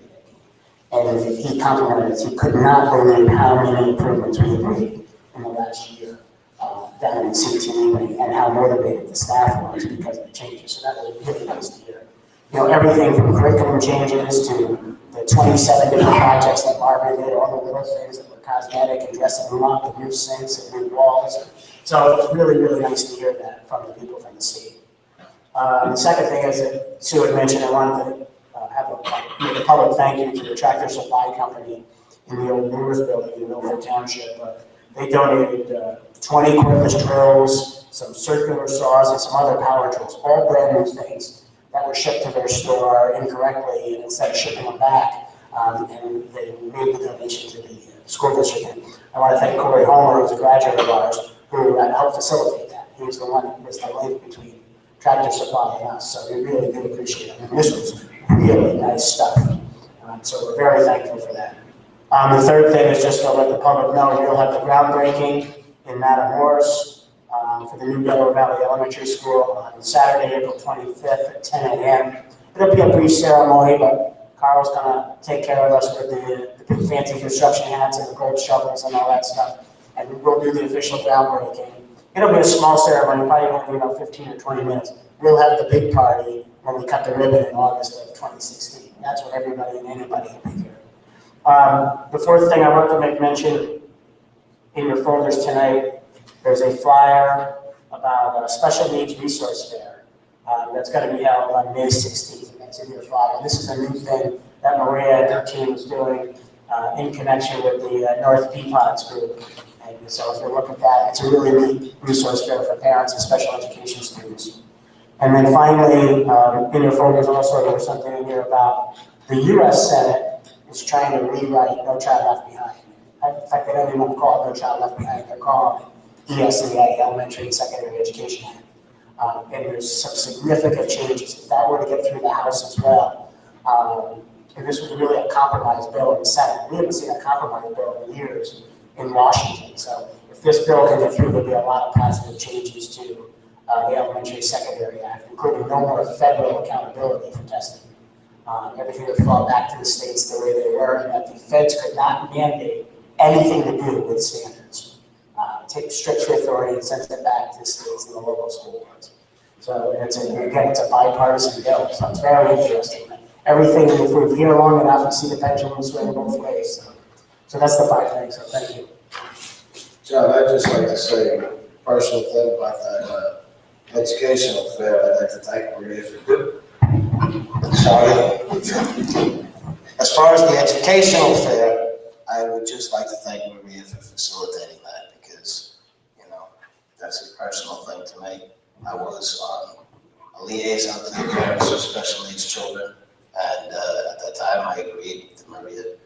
And he complimented us. He could not believe how many improvements we made in the last year down in CTE and how motivated the staff was because of the changes. So that was really nice to hear. You know, everything from curriculum changes to the 27 different projects that Barbara did, all the little things that were cosmetic and dressing them up, the new sinks and new walls. So it was really, really nice to hear that from the people from the state. The second thing is that Sue had mentioned, I wanted to make a public thank you to the Tractor Supply Company in the old Brewers building in Milford Township. They donated 20 cordless drills, some circular saws, and some other power tools, all brand new things that were shipped to their store incorrectly, and instead of shipping them back, and they made the donation to the school district. I want to thank Corey Homer, who's a graduate of ours, who helped facilitate that. He was the one that was the link between Tractor Supply and us, so we really did appreciate it. And this was really nice stuff, so we're very thankful for that. The third thing is just to let the public know, we'll have the groundbreaking in Matamoros for the new Delaware Valley Elementary School on Saturday, April 25th at 10 a.m. It'll be a brief ceremony, but Carl's gonna take care of us with the big fancy construction hats and the gold shovels and all that stuff. And we'll do the official groundbreaking. It'll be a small ceremony, probably only about 15 or 20 minutes. We'll have the big party when we cut the ribbon in August of 2016. That's when everybody and anybody will be here. The fourth thing I want to make mention in your folders tonight, there's a flyer about a special needs resource fair that's going to be held on May 16th. That's in your flyer. This is a new thing that Maria and her team is doing in connection with the North Peapods group. And so if you look at that, it's a really neat resource fair for parents and special education students. And then finally, in your folders also, there was something in here about the U.S. Senate is trying to rewrite No Child Left Behind. In fact, they don't even want to call it No Child Left Behind. They're calling it ESEA, Elementary and Secondary Education Act. And there's some significant changes. If that were to get through the House as well, and this was really a compromise bill in the Senate. We haven't seen a compromise bill in years in Washington. So if this bill can get through, there'll be a lot of positive changes to the Elementary Secondary Act, including no more federal accountability for testing. Everything would fall back to the states the way they were, and that the feds could not mandate anything to do with standards. Take strict authority and send it back to the states and the local school boards. So it's a bipartisan bill, so it's very interesting. Everything, if we're here long enough, we see the pendulum swing both ways. So that's the 5 things, so thank you. John, I'd just like to say a personal thing about that educational fair. I'd like to thank Maria for doing. Sorry. As far as the educational fair, I would just like to thank Maria for facilitating that because, you know, that's a personal thing to me. I was a liaison to the parents of special needs children. And at that time, I agreed that Maria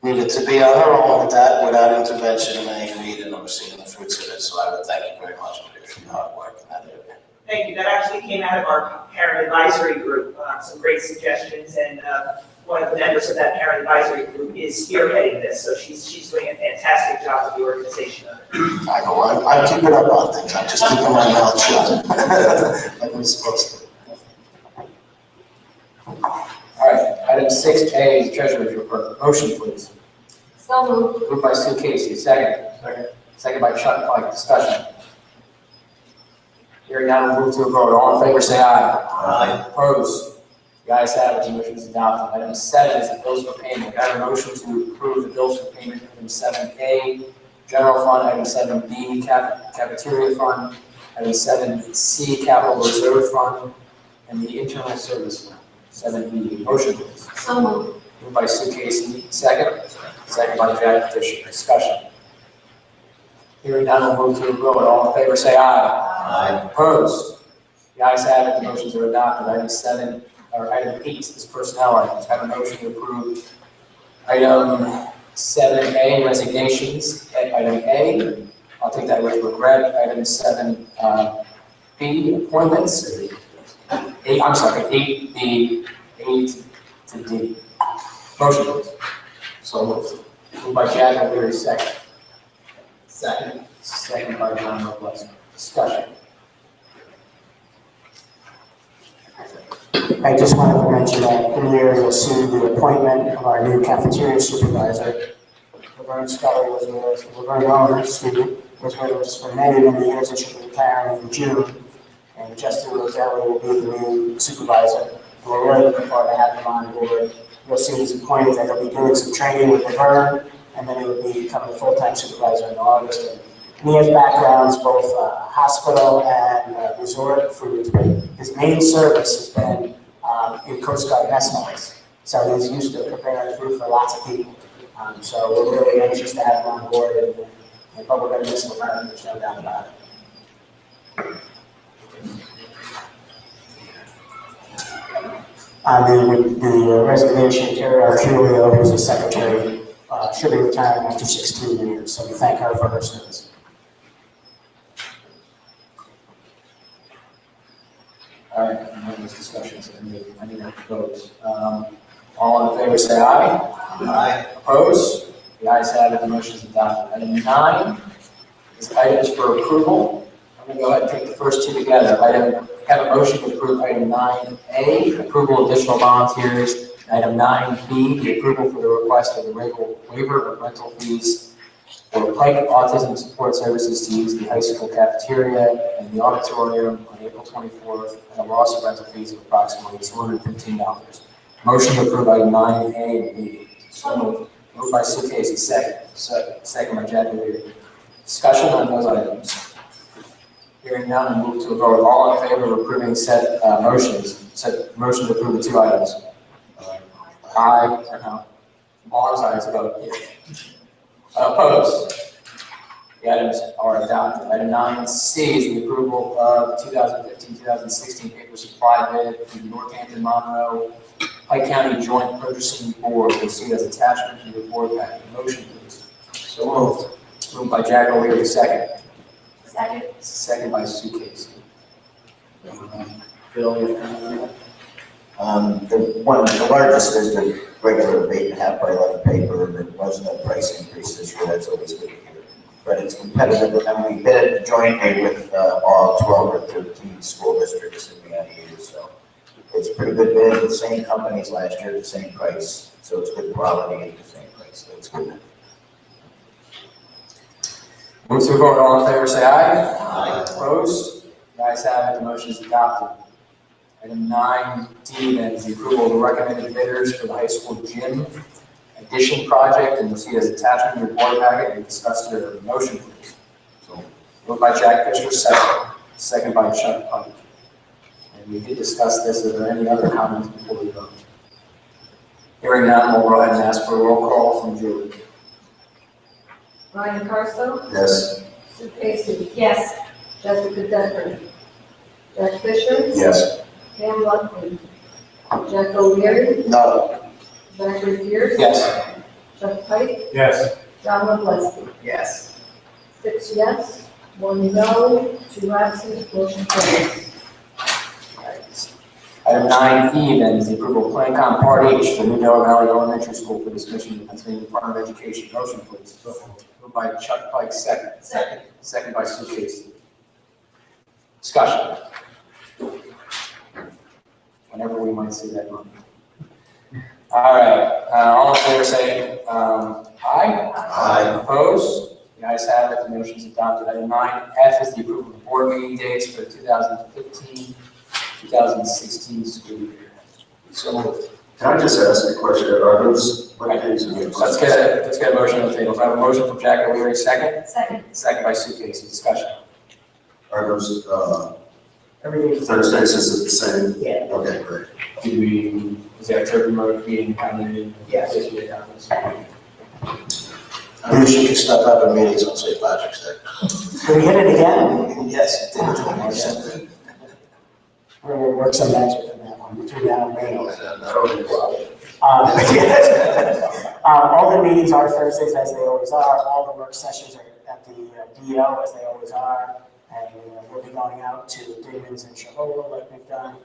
needed to be on her own with that without intervention, and I agreed, and I'm seeing the fruits of it. So I would thank you very much, Maria, for your hard work in that area. Thank you. That actually came out of our parent advisory group, some great suggestions, and one of the members of that parent advisory group is spearheading this, so she's doing a fantastic job with the organization. I go on, I keep it up on things, I'm just keeping my mouth shut. Like I'm supposed to. All right, item 6A is treasurer's report. Motion, please. So moved. Moved by Sue Casey, second. Second by Chuck Pike, discussion. Hearing none, we'll move to a vote. All in favor, say aye. Aye. Opposed? The ayes have it, the motion is adopted. Item 7 is the bills for payment. Can I have a motion to approve the bills for payment? Item 7A, general fund. Item 7B, cafeteria fund. Item 7C, capital reserve fund. And the internal service fund. 7B, motion please. So moved. Moved by Sue Casey, second. Second by Jack Fisher. Discussion. Hearing none, we'll move to a vote. All in favor, say aye. Aye. Opposed? The ayes have it, the motions are adopted. Item 8 is personnel items. I have a motion to approve item 7A, resignations. Item A, I'll take that with regret. Item 7B, appointments. 8B, 8 to D. Motion please. So moved. Moved by Jack O'Leary, second. Second. Second by John Robles. Discussion. I just wanted to mention that in here you'll see the appointment of our new cafeteria supervisor. Laverne Scully was with us, Laverne Owner, excuse me, was with us for many, many years, and she'll be retiring in June. And Justin Roselli will be the new supervisor. And we're really looking forward to having him on board. You'll see he's appointed that he'll be doing some training with Laverne, and then he will be becoming a full-time supervisor in August. And he has backgrounds both hospital and resort food. His main service has been in Coast Guard mess halls. So he's used to preparing food for lots of people. So we're really anxious to have him on board, but we're going to miss Laverne, there's no doubt about it. The resignation, Terry Archulio, who's the secretary, should be retiring after 16 years, so we thank her for her service. All right, no more discussions. I need to vote. All in favor, say aye. Aye. Opposed? The ayes have it, the motion is adopted. Item 9 is items for approval. I'm going to go ahead and take the first two together. Have a motion to approve item 9A, approval of additional volunteers. Item 9B, the approval for the request of the waiver of rental fees for Pike Autism Support Services to use the high school cafeteria and the auditorium on April 24th at a loss of rental fees of approximately $215. Motion to approve item 9A and B. So moved. Moved by Sue Casey, second. Second by Jack O'Leary. Discussion on those items. Hearing none, we'll move to a vote. All in favor of approving said motion to approve the two items. Aye or no? All ayes vote. Opposed? The items are adopted. Item 9C is the approval of 2015-2016 paper supply bid to Northampton Monroe Pike County Joint Purchasing Board. You'll see as attachment to your board packet. Motion, please. So moved. Moved by Jack O'Leary, second. Second. Second by Sue Casey. Bill, you have The largest is the regular 8.5 by 11 paper, and there was no price increase this year, that's always good to hear. But it's competitive, and we bid it jointly with all 12 or 13 school districts in the area, so it's a pretty good bid, the same companies last year, the same price, so it's good quality at the same price, so it's good. Move to a vote. All in favor, say aye. Aye. Opposed? The ayes have it, the motion is adopted. Item 9D then is the approval of the recommended bidders for the high school gym addition project, and you'll see it as attachment to your board packet, and discuss your motion, please. So, moved by Jack Fisher, second. Second by Chuck Pike. And we did discuss this. Are there any other comments before we vote? Hearing none, we'll go ahead and ask for a roll call from Julie. Ryan Carso, Yes. Sue Casey, Yes. Jessica Decker, Jack Fisher, Yes. Pam Buckley, Jack O'Leary, No. Zachary Pierce. Yes. Jeff Pike, Yes. John Wonderly. Yes. 6 yes, 1 no, 2 absent, motion carries. Item 9E then is the approval of Plan Part H for New Delaware Valley Elementary School for the submission to the Pennsylvania Department of Education. Motion, please. Moved by Chuck Pike, second. Second. Second by Sue Casey. Discussion. Whenever we might see that money. All right, all in favor say aye. Aye. Opposed? The ayes have it, the motion is adopted. Item 9F is the approval of board meeting dates for the 2015-2016 school year. So moved. Can I just ask a question? Are those, what days are those? Let's get a motion on the table. So I have a motion from Jack O'Leary, second. Second. Second by Sue Casey. Discussion. Are those, Everything. Thursdays, is it the same? Yeah. Okay, great. Do we, is that third remote meeting kind of? Yes. I wish you could stop having meetings on St. Patrick's Day. Can we hit it again? Yes, it did, March 7th. We're gonna work some magic on that one, between now and May. All the meetings are Thursdays as they always are, all the work sessions are at the DO as they always are, and we'll be going out to Digman's and Shahola like we've done.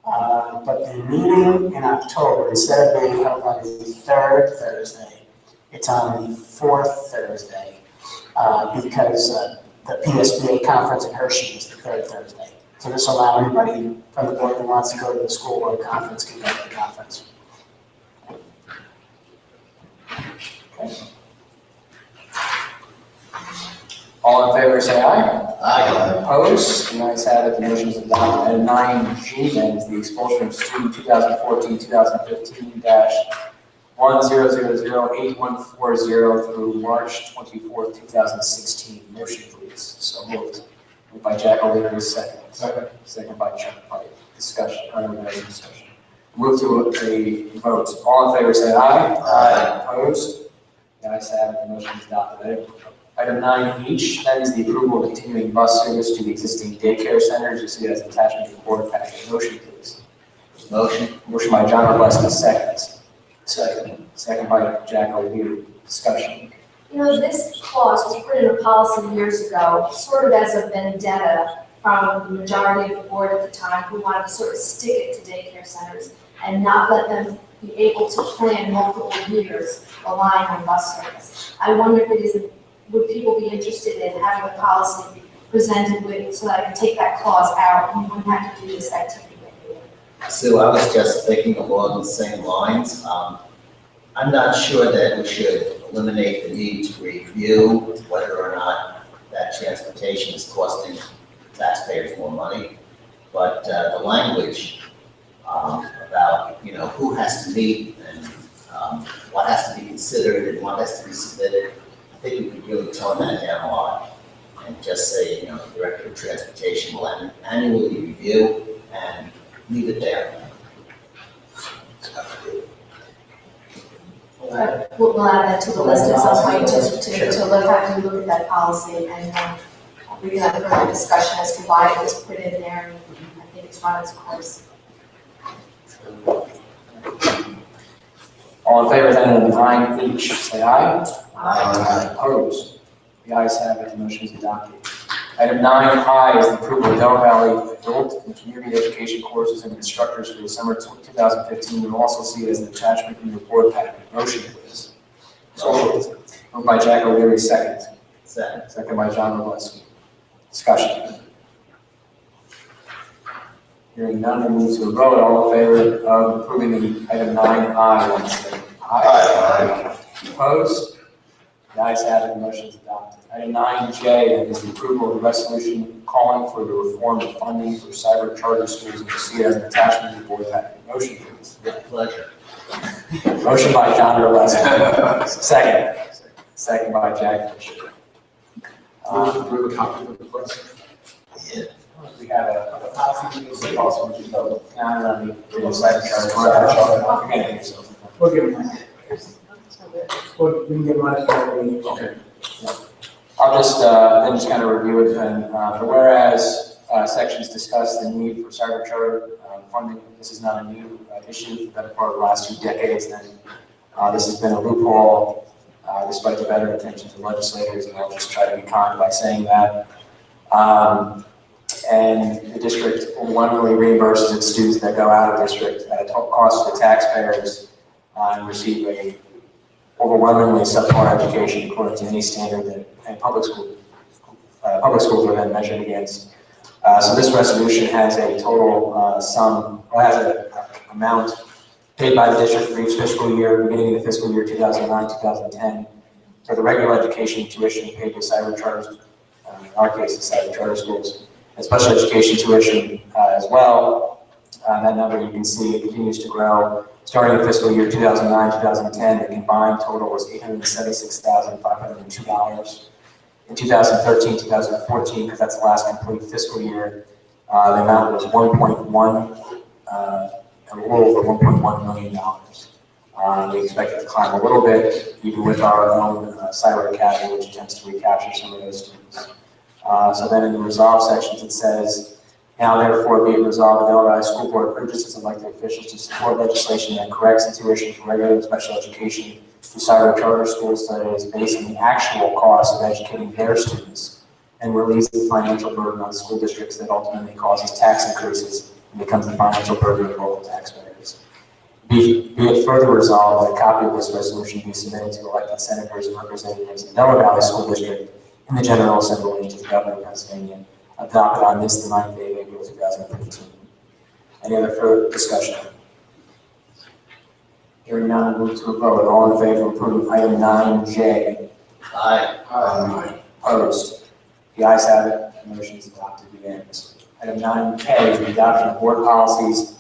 But the meeting in October, instead of being held on the 3rd Thursday, it's on the 4th Thursday, because the PSBA conference in Hershey is the 3rd Thursday. So this will allow anybody from the board who wants to go to the school board conference can go to the conference. Okay. All in favor, say aye. Aye. Opposed? The ayes have it, the motion is adopted. Item 9G then is the expulsion of student 2014-2015-10008140 through March 24th, 2016. Motion, please. So moved. Moved by Jack O'Leary, second. Second by Chuck Pike. Discussion, discussion. Move to a vote. All in favor, say aye. Aye. Opposed? The ayes have it, the motion is adopted. Item 9H, that is the approval of continuing bus service to the existing daycare centers. You see it as an attachment to the board package. Motion, please. Motion. Motion by John Wonderly, second. Second by Jack O'Leary. Discussion. You know, this clause was put in a policy years ago, sort of as a vendetta from the majority of the board at the time who wanted to sort of stick it to daycare centers and not let them be able to plan multiple years relying on bus service. I wonder if it isn't, would people be interested in having a policy presented with, so that I can take that clause out and we wouldn't have to do this activity regularly? Sue, I was just thinking along the same lines. I'm not sure that we should eliminate the need to review whether or not that transportation is costing taxpayers more money. But the language about, who has to meet and what has to be considered and what has to be submitted, I think we could really tone that down a lot and just say, the Director of Transportation will annually review and leave it there. We'll add that to the list at some point to look at, look at that policy and we can have a further discussion as to why it was put in there. And I think it's run its course. All in favor then of 9H, say aye. Aye. Opposed? The ayes have it, the motion is adopted. Item 9I is the approval of Delaware Valley adult and community education courses and instructors for the summer 2015. You'll also see it as an attachment in your board packet. Motion, please. So moved by Jack O'Leary, second. Second by John Wonderly. Discussion. Hearing none, we'll move to a vote. All in favor of approving the item 9I, say aye. Opposed? The ayes have it, the motion is adopted. Item 9J is the approval of the resolution calling for the reform of funding for cyber charter schools, and you see it as an attachment to the board packet. Motion, please. With pleasure. Motion by John Wonderly. Second by Jack Fisher. Approve a copy of the request. We have a policy meeting, so also we can vote now on the cyber charter. We'll give them that. We can give them that. Okay. I'll just, then just kind of review it then. Whereas sections discuss the need for cyber charter funding. This is not a new issue for the better part of the last 2 decades. And this has been a loophole despite the better intentions of legislators, and I'll just try to be kind by saying that. And the district overwhelmingly reimburses its students that go out of district at a total cost to the taxpayers and receive a overwhelmingly subpar education according to any standard that public schools are then measured against. So this resolution has a total sum, or has an amount paid by the district for each fiscal year, beginning in the fiscal year 2009-2010, for the regular education tuition paid to cyber charters, in our case, the cyber charter schools, and special education tuition as well. That number, you can see, it continues to grow. Starting in fiscal year 2009-2010, the combined total was $876,502. In 2013-2014, because that's the last complete fiscal year, the amount was a little over $1.1 million. We expect it to climb a little bit, even with our own Cyber Academy, which attempts to recapture some of those students. So then in the resolve sections, it says, now therefore be it resolved, the Delaware Valley School Board urges its elected officials to support legislation that corrects the tuition for regular and special education through cyber charter schools that is based on the actual cost of educating their students and relieves the financial burden on school districts that ultimately causes tax increases and becomes the financial burden of local taxpayers. Be it further resolved that a copy of this resolution be submitted to elected senators and representatives of the Delaware Valley School District in the General Assembly and to the Governor of Pennsylvania, adopted on this, the 9th day of April 2015. Any other further discussion? Hearing none, move to a vote. All in favor of approving item 9J? Aye. Aye. Opposed? The ayes have it. The motion is adopted unanimously. Item 9K is the adoption of board policies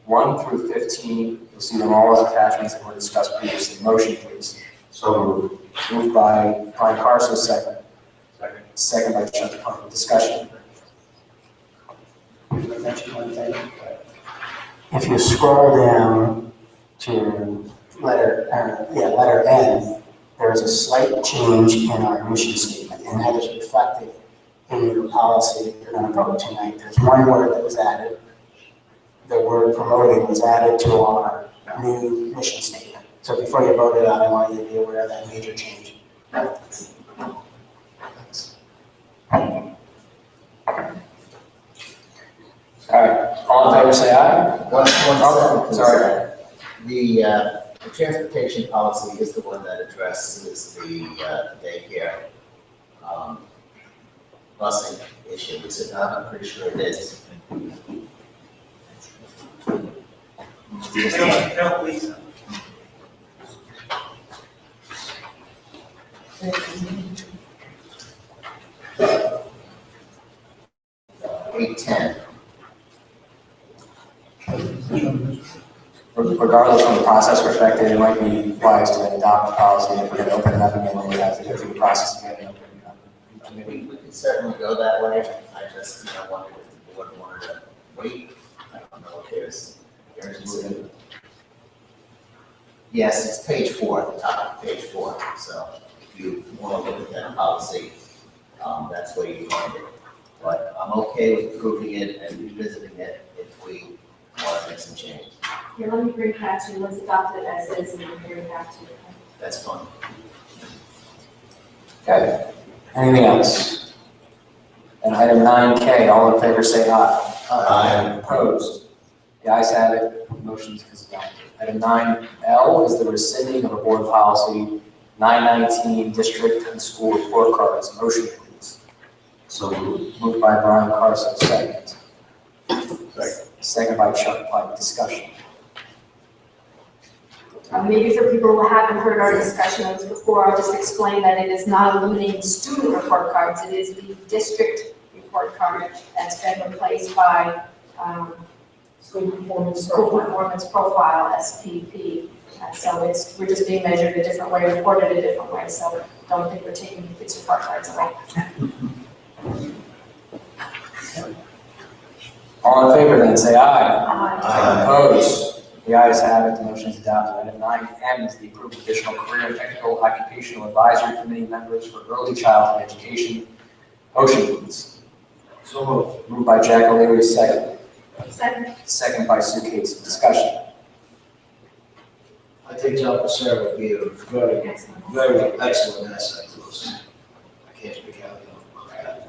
1 through 15. You'll see them all as attachments that were discussed previously. Motion, please. So moved. Moved by Brian Carson, second. Second by Chuck Park. Discussion. If you scroll down to letter N, there is a slight change in our mission statement, and that is reflected in your policy that you're going to vote tonight. There's one word that was added. The word promoting was added to our new mission statement. So before you vote it out, I want you to be aware of that major change. All right, all in favor say aye. One second. Sorry. The transportation policy is the one that addresses the daycare busing issue, is it not? I'm pretty sure it is. I don't believe so. $810. Regardless from the process perspective, it might be wise to adopt the policy if we're going to open it up again, then we have to go through the process again. We can certainly go that way. I just, wondered if the board wanted to wait. I don't know if there's urgency. Yes, it's page 4, at the top of page 4. So if you want to look at that policy, that's where you find it. But I'm okay with approving it and revisiting it if we want to make some changes. Here, let me bring it back to you. Let's adopt it as is and then bring it back to you. That's fine. Okay. Anything else? And item 9K, all in favor say aye. Aye. Opposed? The ayes have it. Motion is adopted. Item 9L is the rescinding of a board policy 919 district and school report cards. Motion, please. So moved. Moved by Brian Carson, second. Second by Chuck Pike. Discussion. Maybe for people who haven't heard our discussion of this before, I'll just explain that it is not eliminating student report cards. It is the district report card that's been replaced by School Performance Profile, SPP. So we're just being measured a different way, reported a different way. So don't think we're taking kids' report cards away. All in favor then say aye. Aye. Opposed? The ayes have it. The motion is adopted. Item 9M is the approved additional career and technical occupational advisory committee members for early childhood education. Motion, please. So moved. Moved by Jack O'Leary, second. Second. Second by Sue Casey. Discussion. I think John Passero would be a very, very excellent asset to us. I can't speak highly enough about that.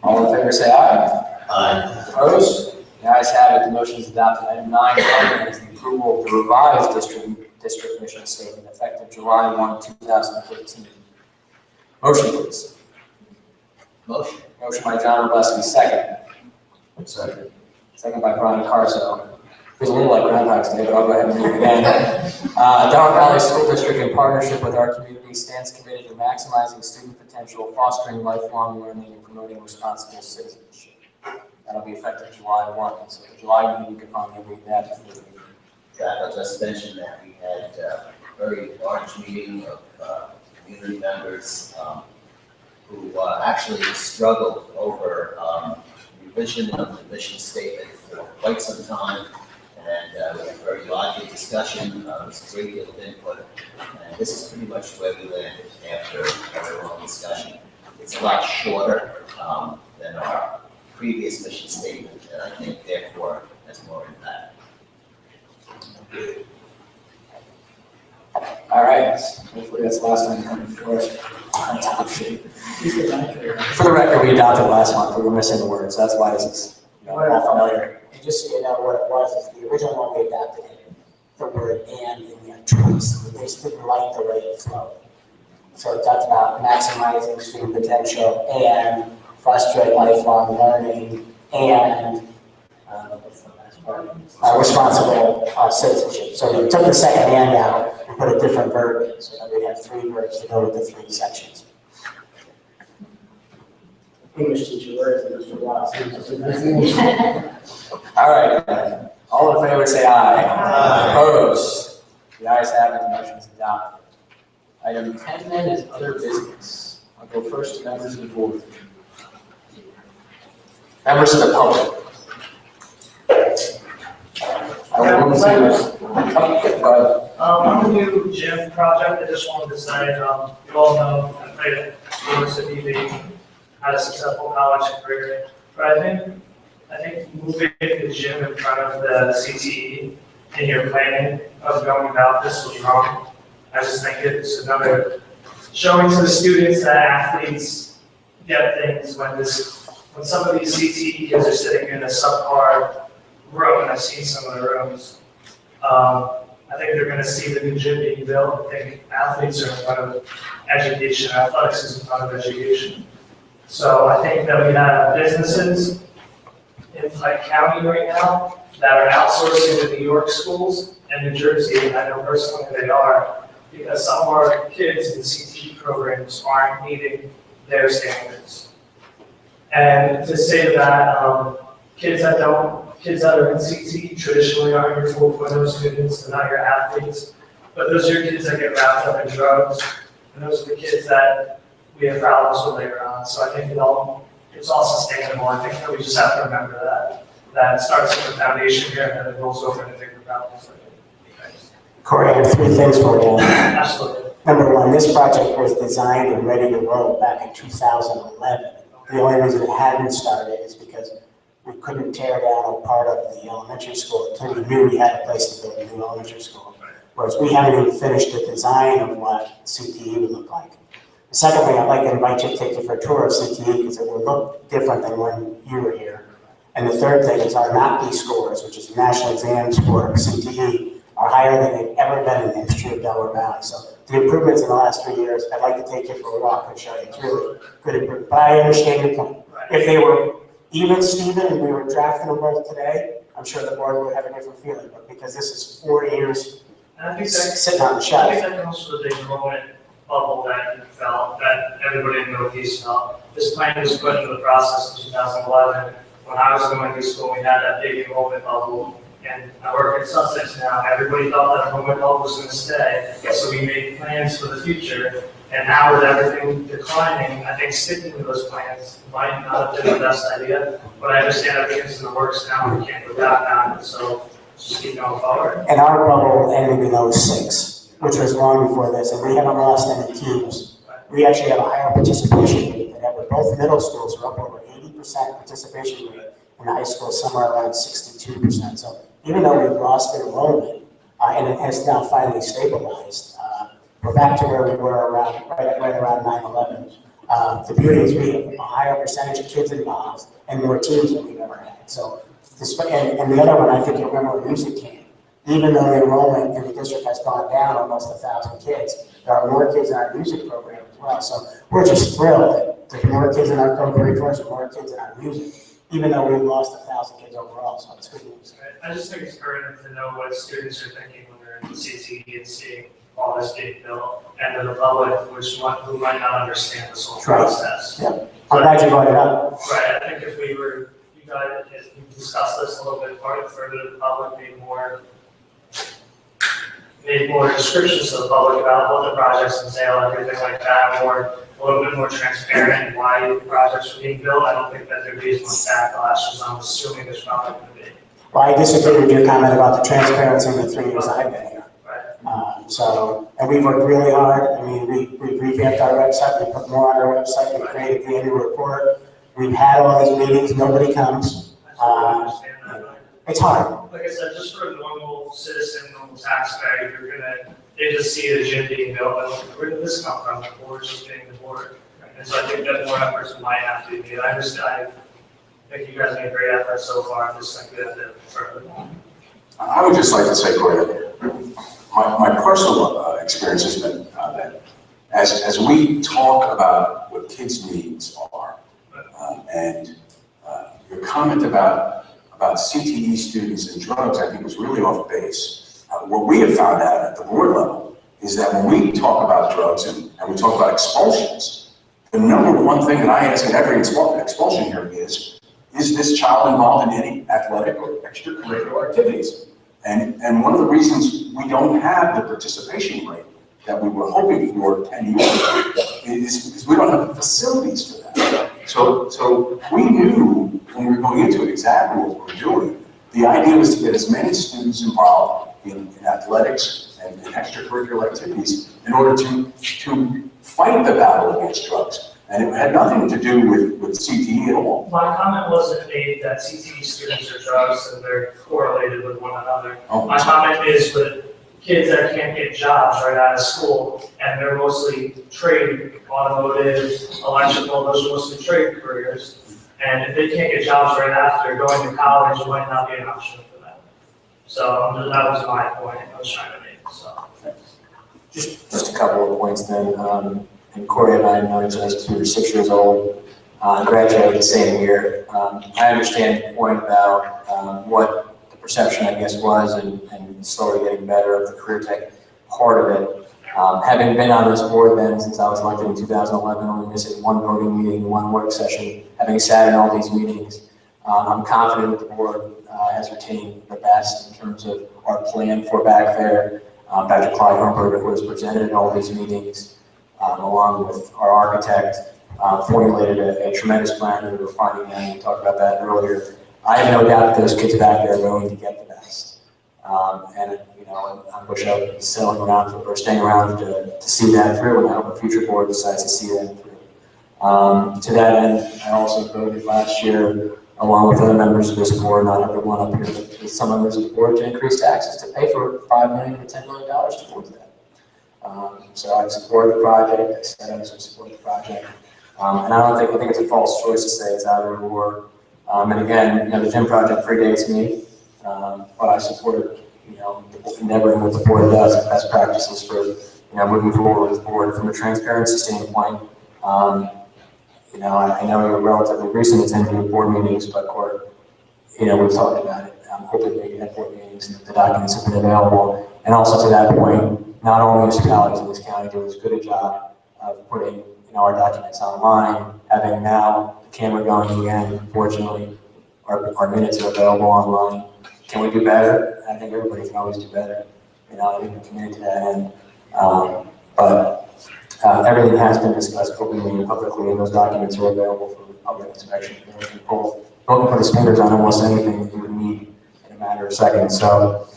All in favor, say aye. Aye. Opposed? The ayes have it, the motion is adopted. Item 9 is the approval of the revised district mission statement effective July 1, 2015. Motion, please. Motion. Motion by John Robleski, second. Second. Second by Brian Carso. Feels a little like Groundhog's Day, but I'll go ahead and move again. Delaware Valley School District, in partnership with our community, stands committed to maximizing student potential, fostering lifelong learning, and promoting responsible citizenship. That'll be effective July 1, so the July meeting, you can probably read that before the meeting. Zach, I'll just mention that we had a very large meeting of community members who actually struggled over revision of the mission statement for quite some time. And we had a very lively discussion, there was a great deal of input. And this is pretty much where we landed after a very long discussion. It's a lot shorter than our previous mission statement, and I think therefore has more impact. All right, hopefully that's the last time you come before us on top shape. For the record, we adopted last month, we were missing the words, that's why this is, not familiar. And just so you know what it was, is the original one we adopted, the word "and" in there twice. They just didn't like the way it flowed. So it talked about maximizing student potential and fostering lifelong learning and what's the last part? Responsible citizenship. So we took the second "and" out and put a different verb in, so that we have 3 verbs to go with the 3 sections. English teacher words, Mr. Ross. All right, all in favor say aye. Aye. Opposed? The ayes have it, the motion is adopted. Item 10 then is other business. I'll go first to members of the board. Members of the public. On the new gym project, I just wanted to say, you all know I played at sports at UV, had a successful college career, but I think moving the gym in front of the CTE in your planning of going about this was wrong. I just think it's another showing to the students that athletes get things when some of these CTE kids are sitting in a subpar room, and I've seen some of the rooms. I think they're going to see the new gym being built. I think athletes are in front of education, athletics is in front of education. So I think that we have businesses in Pike County right now that are outsourcing to New York schools and New Jersey, and I know personally they are, because some of our kids in the CTE programs aren't meeting their standards. And to say that kids that are in CTE traditionally aren't your 4.0 students, they're not your athletes, but those are your kids that get wrapped up in drugs, and those are the kids that we have problems with later on. So I think it's all sustainable. I think that we just have to remember that it starts with the foundation here and then it rolls over into bigger problems. Corey, I have 3 things for you. Absolutely. Number 1, this project was designed and ready to roll back in 2011. The only reason it hadn't started is because we couldn't tear down a part of the elementary school until we knew we had a place to build a new elementary school. Whereas we haven't even finished the design of what CTE would look like. The second thing, I'd like to invite you to take you for a tour of CTE because it will look different than when you were here. And the third thing is our NOPD scores, which is national exams for CTE, are higher than they've ever been in the history of Delaware Valley. So the improvements in the last 3 years, I'd like to take you for a walk and show you. It's really good improvement. But I understand your point. If they were even, Stephen, and we were drafting them both today, I'm sure the board would have a different feeling. But because this is 4 years sitting on the shelf. I think that comes from the enrollment bubble that you felt, that everybody in the Northeast felt. This plan was put into the process in 2011. When I was going through school, we had that big enrollment bubble. And I work at Sussex now. Everybody thought that enrollment bubble was going to stay. So we made plans for the future. And now with everything declining, I think sticking to those plans might not have been the best idea. But I understand everything's in the works now. We can't go back on it. So just keep going forward. And our bubble ended in 06, which was long before this, and we haven't lost any teams. We actually have a higher participation rate than ever both middle schools are up over 80% participation rate, and the high school is somewhere around 62%. So even though we've lost enrollment, and it has now finally stabilized, we're back to where we were around, right around 9/11. The beauty is we have a higher percentage of kids involved and more teams than we've ever had. So, and the other one, I think you'll remember, music camp. Even though the enrollment in the district has gone down almost 1,000 kids, there are more kids in our music program as well. So we're just thrilled that there's more kids in our co-curriculars and more kids in our music, even though we've lost 1,000 kids overall. So it's good news. I just think it's pertinent to know what students are thinking when they're in the CTE and seeing all this being built, and then the public, who might not understand this whole process. Yeah, I'm glad you brought it up. Right, I think if you guys, if we discuss this a little bit further, the public made more descriptions to the public about what the projects entail, everything like that, a little bit more transparent why the projects were being built. I don't think that there'd be as much backlash as I'm assuming there's probably going to be. Well, I disagree with your comment about the transparency in the 3 years I've been here. And we've worked really hard. I mean, we've revamped our website, we put more on our website, we created the annual report. We've had all these meetings, nobody comes. It's hard. Like I said, just for a normal citizen, normal taxpayer, they just see the gym being built, and like, where did this come from? The board's just being the board. And so I think that more efforts might have to be made. I understand, I think you guys made great efforts so far, I'm just like, we have to further. I would just like to say, Corey, that my personal experience has been that as we talk about what kids' needs are, and your comment about CTE students and drugs, I think was really off base. What we have found out at the board level is that when we talk about drugs and we talk about expulsions, the number one thing that I ask in every expulsion hearing is this child involved in any athletic or extracurricular activities? And one of the reasons we don't have the participation rate that we were hoping for 10 years ago is because we don't have the facilities for that. So we knew when we were going into it exactly what we were doing. The idea was to get as many students involved in athletics and in extracurricular activities in order to fight the battle against drugs. And it had nothing to do with CTE at all. My comment wasn't made that CTE students are drugs and they're correlated with one another. Oh. My comment is with kids that can't get jobs right out of school, and they're mostly trade, automotive, electrical, those are mostly trade careers. And if they can't get jobs right after, going to college might not be an option for them. So that was my point I was trying to make, so. Just a couple of points then. And Corey and I know each other since we were 6 years old. Graduated the same year. I understand your point about what the perception, I guess, was and slowly getting better of the career tech part of it. Having been on this board then since I was elected in 2011, only missing one voting meeting, one work session, having sat in all these meetings, I'm confident that the board has retained the best in terms of our plan for back there. Dr. Clyde Hornberger was presented at all these meetings, along with our architect, formulated a tremendous plan that we're finding out, and we talked about that earlier. I have no doubt that those kids back there are going to get the best. And you know, I wish I would be staying around to see that through, and I hope a future board decides to see that through. To that end, I also voted last year, along with other members of this board, not everyone up here, but with some members of the board, to increase taxes to pay for $5 million to $10 million towards that. So I support the project. I said I was going to support the project, and I think it's a false choice to say it's either or. And again, you know, the gym project predates me, but I support, you know, the endeavor and what the board does, best practices for, you know, moving forward with the board from a transparency standpoint. You know, I know you're relatively recent attending board meetings, but you know, we've talked about it. I'm hoping that you have board meetings, the documents have been available, and also to that point, not all municipalities in this county do as good a job of putting, you know, our documents online. Having now the camera going again, fortunately, our minutes are available online. Can we do better? I think everybody can always do better. You know, I think we're committed to that end. But everything has been discussed openly and publicly, and those documents are available for public inspection. Anyone can put his fingers on almost anything that you would need in a matter of seconds. So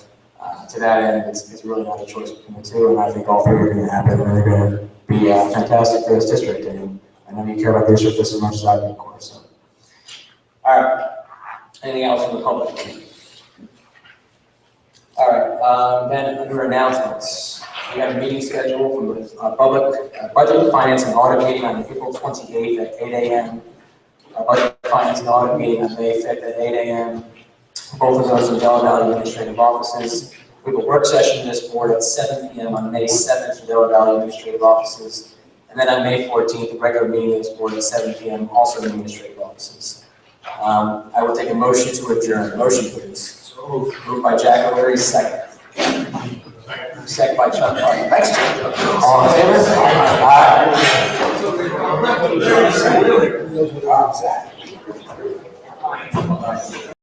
to that end, it's really not a choice between the two, and I think all three are going to happen, and they're going to be fantastic for this district. And I know you care about the district just as much as I do, of course, so. All right, anything else from the public? All right, then under announcements, we have a meeting scheduled for the public budget, finance, and audit meeting on April 28th at 8 a.m. Budget, finance, and audit meeting on May 5th at 8 a.m. Both of those in Delaware Valley Administrative Offices. We have a work session in this board at 7 p.m. on May 7th for Delaware Valley Administrative Offices. And then on May 14th, a regular meeting of this board at 7 p.m. also in Administrative Offices. I will take a motion to adjourn. Motion, please. Moved by Jack O'Leary, second. Second by Chuck Hardy. Thanks, Chuck. All in favor? Aye.